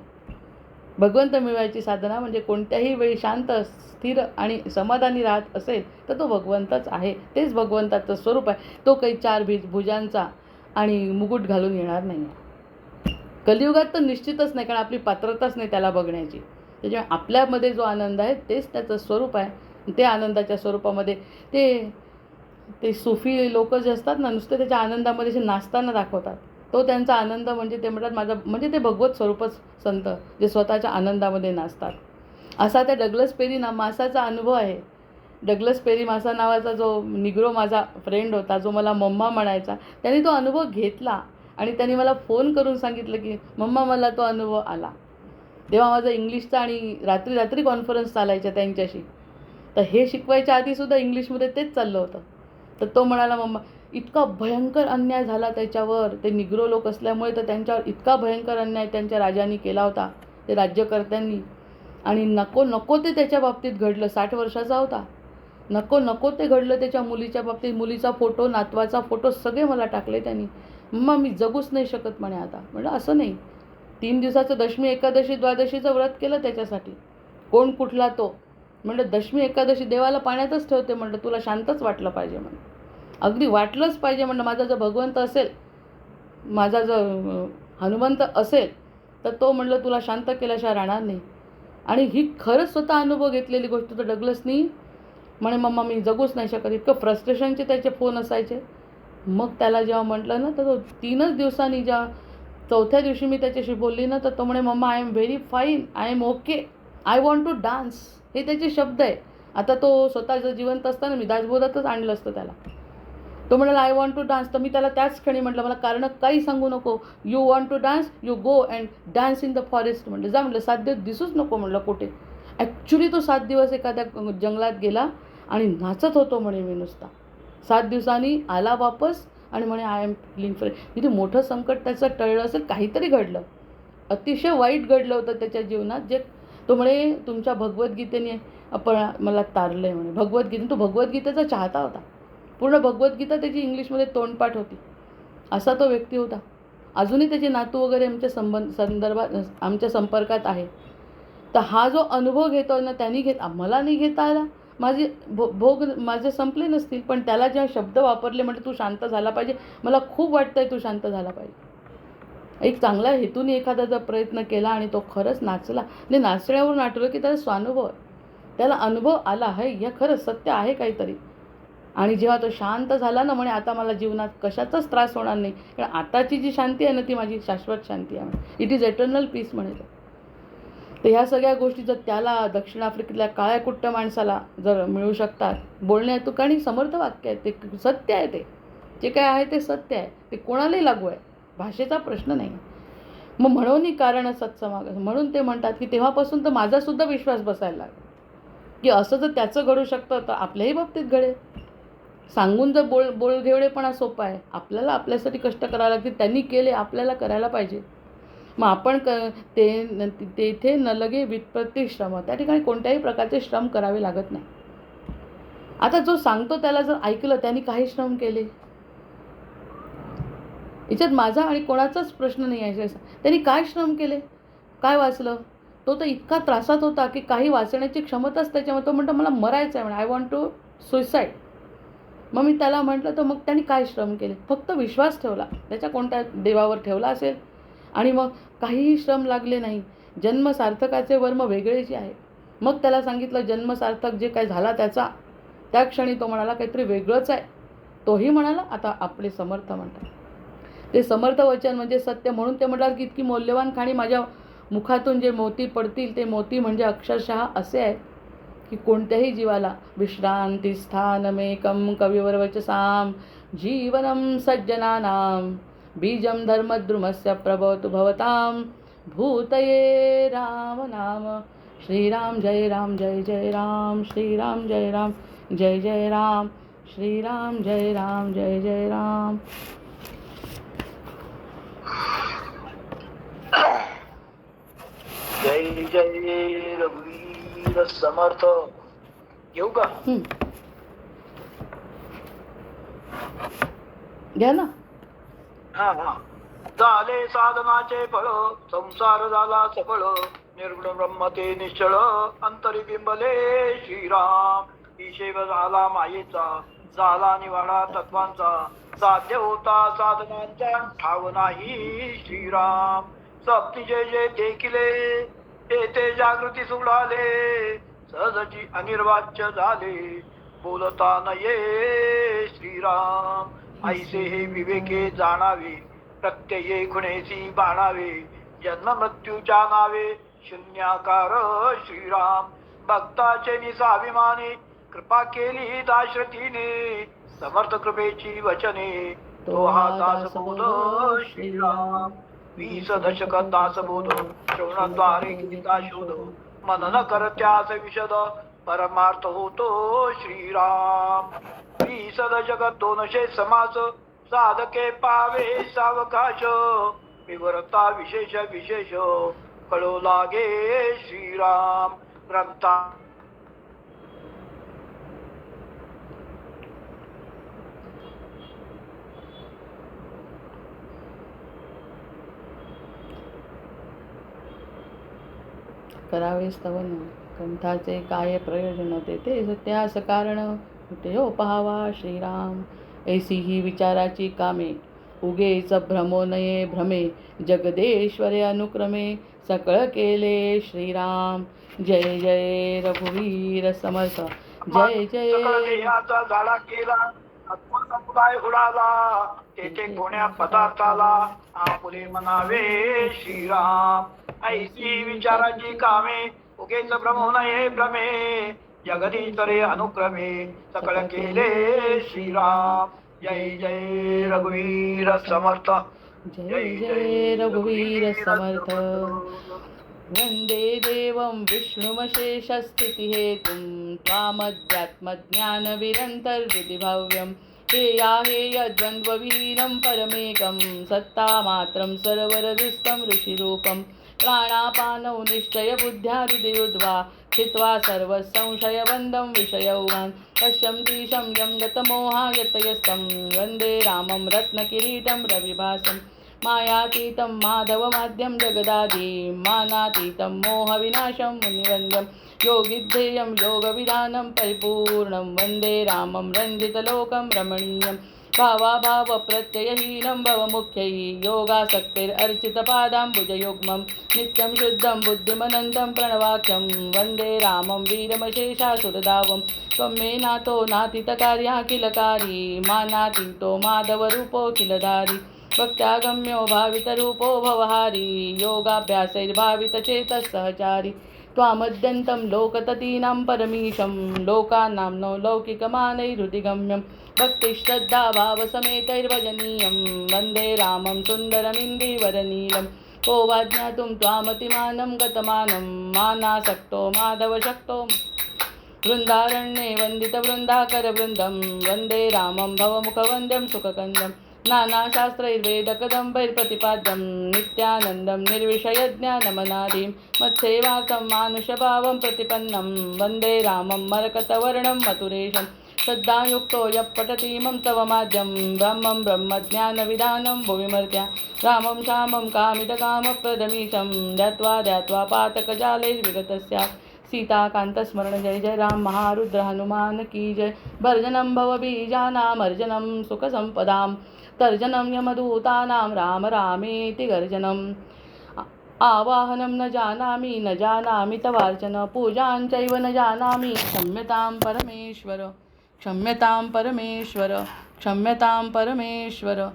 भगवंत मिळवायची साधना म्हणजे कोणत्याही वेळी शांत, स्थिर आणि समाधानी राहत असेल तर तो भगवंतच आहे. तेच भगवंताचं स्वरूप आहे. तो काही चार भुजांचा आणि मुकुट घालून येणार नाही आहे. कलियुगात तर निश्चितच नाही, कारण आपली पात्रताच नाही त्याला बघण्याची. त्याच्यामुळे आपल्यामध्ये जो आनंद आहे तेच त्याचं स्वरूप आहे. ते आनंदाच्या स्वरूपामध्ये ते ते सुफी लोक जे असतात ना, नुसते त्याच्या आनंदामध्ये जे नाचताना दाखवतात, तो त्यांचा आनंद म्हणजे ते म्हणतात माझा म्हणजे ते भगवत स्वरूपच संत जे स्वतःच्या आनंदामध्ये नाचतात. असा त्या डगलस पेरी मासाचा अनुभव आहे. डगलस पेरी मासा नावाचा जो निग्रो माझा फ्रेंड होता, जो मला मम्मा म्हणायचा, त्याने तो अनुभव घेतला आणि त्यांनी मला फोन करून सांगितलं की मम्मा मला तो अनुभव आला. तेव्हा माझा इंग्लिशचा आणि रात्री रात्री कॉन्फरन्स चालायच्या त्यांच्याशी. तर हे शिकवायच्या आधीसुद्धा इंग्लिशमध्ये तेच चाललं होतं. तर तो म्हणाला मम्मा इतका भयंकर अन्याय झाला त्याच्यावर, ते निग्रो लोक असल्यामुळे तर त्यांच्यावर इतका भयंकर अन्याय त्यांच्या राजांनी केला होता, ते राज्यकर्त्यांनी. आणि नको नको ते त्याच्या बाबतीत घडलं. 60 वर्षाचा होता. नको नको ते घडलं त्याच्या मुलीच्या बाबतीत. मुलीचा फोटो, नातवाचा फोटो सगळे मला टाकले त्यांनी. मम्मा मी जगूच नाही शकत म्हणे आता. म्हटलं असं नाही. 3 दिवसाचं दशमी एकादशी द्वादशीचं व्रत केलं त्याच्यासाठी. कोण कुठला तो. म्हटलं दशमी एकादशी देवाला पाण्यातच ठेवते. म्हटलं तुला शांतच वाटलं पाहिजे म्हणे. अगदी वाटलंच पाहिजे म्हटलं. माझा जर भगवंत असेल, माझा जर हनुमंत असेल तर तो म्हटलं तुला शांत केल्याशिवाय राहणार नाही. आणि ही खरंच स्वतः अनुभव घेतलेली गोष्ट तर डगलसनी म्हणे मम्मा मी जगूच नाही शकत. इतकं फ्रस्ट्रेशनचे त्याचे फोन असायचे. मग त्याला जेव्हा म्हटलं ना तर तो 3च दिवसांनी, जेव्हा 4थ्या दिवशी मी त्याच्याशी बोलली ना, तर तो म्हणे मम्मा I am very fine, I am okay, I want to dance. हे त्याचे शब्द आहे. आता तो स्वतः जर जिवंत असताना मी दासबोधातच आणलं असतं त्याला. तो म्हणाला आय वॉन्ट टू डान्स. तर मी त्याला त्याच क्षणी म्हटलं मला कारण काही सांगू नको. You want to dance, you go and dance in the forest. म्हटलं जा म्हटलं 7 दिवस दिसूच नको म्हटलं कुठे. ॲक्च्युली तो 7 दिवस एखाद्या जंगलात गेला आणि नाचत होतो म्हणे मी नुसता. 7 दिवसांनी आला वापस आणि म्हणे आय एम फीलिंग फ्रेश. किती मोठं संकट त्याचं टळलं असेल. काहीतरी घडलं, अतिशय वाईट घडलं होतं त्याच्या जीवनात, जे तो म्हणे तुमच्या भगवद्गीतेने आपण मला तारलं आहे म्हणे. भगवद्गीता, तो भगवद्गीतेचा चाहता होता. पूर्ण भगवद्गीता त्याची इंग्लिशमध्ये तोंडपाठ होती. असा तो व्यक्ती होता. अजूनही त्याचे नातू वगैरे आमच्या संपर्कात आहे. तर हा जो अनुभव घेतो ना त्यांनी मला नाही घेता आला. माझे भोग माझे संपले नसतील, पण त्याला जेव्हा शब्द वापरले म्हणजे तू शांत झाला पाहिजे, मला खूप वाटतंय तू शांत झाला पाहिजे. एक चांगला हेतूने एखादा जर प्रयत्न केला आणि तो खरंच नाचला, आणि नाचण्यावरून आठवलं की त्याला स्वानुभव आहे, त्याला अनुभव आला आहे हे खरंच सत्य आहे काहीतरी. आणि जेव्हा तो शांत झाला ना म्हणे आता मला जीवनात कशाचाच त्रास होणार नाही, कारण आताची जी शांती आहे ना ती माझी शाश्वत शांती आहे. इट इज एटर्नल पीस म्हणे. तर ह्या सगळ्या गोष्टी जर त्याला दक्षिण आफ्रिकेतल्या काळ्या कुट्ट माणसाला जर मिळू शकतात, बोलण्यात काही समर्थ वाक्य आहे, ते सत्य आहे, ते जे काय आहे ते सत्य आहे, ते कोणालाही लागू आहे, भाषेचा प्रश्न नाही. मग म्हणून कारण सत्समाग, म्हणून ते म्हणतात की तेव्हापासून तर माझासुद्धा विश्वास बसायला लागला की असं जर त्याचं घडू शकतं तर आपल्याही बाबतीत घडेल. सांगून जर बोलघेवडेपणा सोपा आहे, आपल्याला आपल्यासाठी कष्ट करावे लागतील. त्यांनी केले, आपल्याला करायला पाहिजे. मग आपण तेथे न लगे व्युत्पत्ती श्रम, त्या ठिकाणी कोणत्याही प्रकारचे श्रम करावे लागत नाही. आता जो सांगतो त्याला जर ऐकलं, त्यांनी काही श्रम केले, याच्यात माझा आणि कोणाचाच प्रश्न नाही आहे. त्यांनी काय श्रम केले, काय वाचलं. तो तर इतका त्रासात होता की काही वाचण्याची क्षमताच त्याच्यामुळे. तो म्हणतो मला मरायचं आहे म्हणे, आय वॉन्ट टू सुसाईड. मग मी त्याला म्हटलं तर मग त्यांनी काय श्रम केले, फक्त विश्वास ठेवला, त्याच्या कोणत्या देवावर ठेवला असेल, आणि मग काहीही श्रम लागले नाही. जन्मसार्थकाचे वर्म वेगळे जे आहे. मग त्याला सांगितलं जन्मसार्थक जे काय झाला त्याचा, त्या क्षणी तो म्हणाला काहीतरी वेगळंच आहे. तोही म्हणाला आता आपले समर्थ म्हणतात, ते समर्थ वचन म्हणजे सत्य. म्हणून ते म्हटलं की इतकी मौल्यवान खाणी माझ्या मुखातून जे मोती पडतील, ते मोती म्हणजे अक्षरशः असे आहेत की कोणत्याही जीवाला विश्रांतिस्थानमेकं कविवरवचसां जीवनं सज्जनानां बीजं धर्मद्रुमस्य प्रभवतु भवतां भूतये राम नाम. श्रीराम जय राम जय जय राम, श्रीराम जय राम जय जय राम, श्रीराम जय राम जय जय राम. जय जय रघुवीर समर्थ. येऊ का? घ्या ना. हा. झाले साधनाचे फळ, संसार झाला सफळ, निर्गुण ब्रह्म ते निश्चळ अंतरी बिंबले श्रीराम. हिशेब झाला मायेचा, झाला निवाडा तत्वांचा, साध्य होता साधनांचा ठाव नाही श्रीराम. सप्ती जय जय देखिले ते जागृती सुडाले, सहजची अनिर्वाच्य झाले बोलता नये श्रीराम. ऐसे हे विवेके जाणावे, प्रत्यये खुणेसी बाणावे, जन्म मृत्यूच्या नावे शून्याकार श्रीराम. भक्ताचे निसाभिमाने कृपा केली दाशरथीने, समर्थ कृपेची वचने तो हा दासबोध श्रीराम. 20 दशक दासबोध श्रवणाद्वारे गीता शोध, मनन करत्यास विशद परमार्थ होतो श्रीराम. 20 दशक 200 समास साधके पावे सावकाश, विवरता विशेष विशेष कळो लागे श्रीराम. ग्रंथा करावे स्तवन, कंठाचे काय प्रयोजन तेथे सत्यास कारण, कुठे पहावा श्रीराम. ऐसी ही विचाराची कामे, उगेच भ्रमो नये भ्रमे, जगदेश्वरे अनुक्रमे सकळ केले श्रीराम. जय जय रघुवीर समर्थ. जय जय. सकळ देहाचा झाला केला, आत्मसमुदाय उडाला, तेथे कोण्या पदार्थाला आपुले म्हणावे श्रीराम. ऐसी विचाराची कामे, उगेच भ्रमो नये भ्रमे, जगदीश्वरे अनुक्रमे सकळ केले श्रीराम. जय जय रघुवीर समर्थ. जय जय रघुवीर समर्थ. वंदे देवं विष्णुमशेषस्थितिहेतुं, त्वामध्यात्मज्ञानविरन्तर्विधिभव्यं, हेयाहेयद्वन्द्वविहीनं परमेकं, सत्तामात्रं सर्वरदुष्टं ऋषिरूपं, प्राणापानौ निश्चयबुद्ध्या हृदयोद्वा, छित्त्वा सर्वसंशयबन्धं विषयौवान्, पश्यन्ति शम्यं गतमोहायतयस्तं, वन्दे रामं रत्नकिरीटं रविभासं, मायातीतं माधवमाद्यं जगदादिं, मानातीतं मोहविनाशं मुनिवन्द्यं, योगिध्येयं योगविधानं परिपूर्णं, वन्दे रामं रञ्जितलोकं रमणीयं, भावाभावप्रत्ययहीनं भवमुख्यै, योगासक्तिरर्चितपादाम्बुजयुग्मं, नित्यं शुद्धं बुद्धिमनन्तं प्रणवाख्यं, वन्दे रामं वीरमशेषासुरदावं, त्वं मे नाथो नातीतकार्याखिलकारी, मानातीतो माधवरूपो किलधारी, भक्त्यागम्यो भावितरूपो भवहारी, योगाभ्यासैर्भावितचेतः सहचारी, त्वामद्यन्तं लोकततीनां परमीशं, लोकानां नो लौकिकमानैरुदिगम्यं, भक्तिश्रद्धाभावसमेतैर्भजनीयं, वन्दे रामं सुन्दरमिन्दिवरनीलं, को वा ज्ञातुं त्वामतिमानं गतमानं, मानासक्तो माधवशक्तो वृन्दारण्ये वन्दितवृन्दाकरवृन्दं, वन्दे रामं भवमुखवन्द्यं सुखकन्दं, नानाशास्त्रैर्वेदकदम्बैर्प्रतिपाद्यं, नित्यानन्दं निर्विषयज्ञानमनादिं, मत्सेवार्थं मानुषभावं प्रतिपन्नं, वन्दे रामं मरकतवर्णं मथुरेशं, श्रद्धायुक्तो यः पठति मम तव माद्यं, ब्रह्मं ब्रह्मज्ञानविधानं भुविमर्त्या, रामं श्यामं कामितकामप्रदमीशं, ध्यात्वा ध्यात्वा पातकजालैर्विगतस्य, सीताकान्तस्मरण. जय जय राम. महारुद्र हनुमान की जय. भर्जनं भवबीजानामर्जनं सुखसम्पदां, तर्जनं यमदूतानां राम रामेति गर्जनम्, आवाहनं न जानामि तवार्चन, पूजां चैव न जानामि, क्षम्यतां परमेश्वर, क्षम्यतां परमेश्वर, क्षम्यतां परमेश्वर.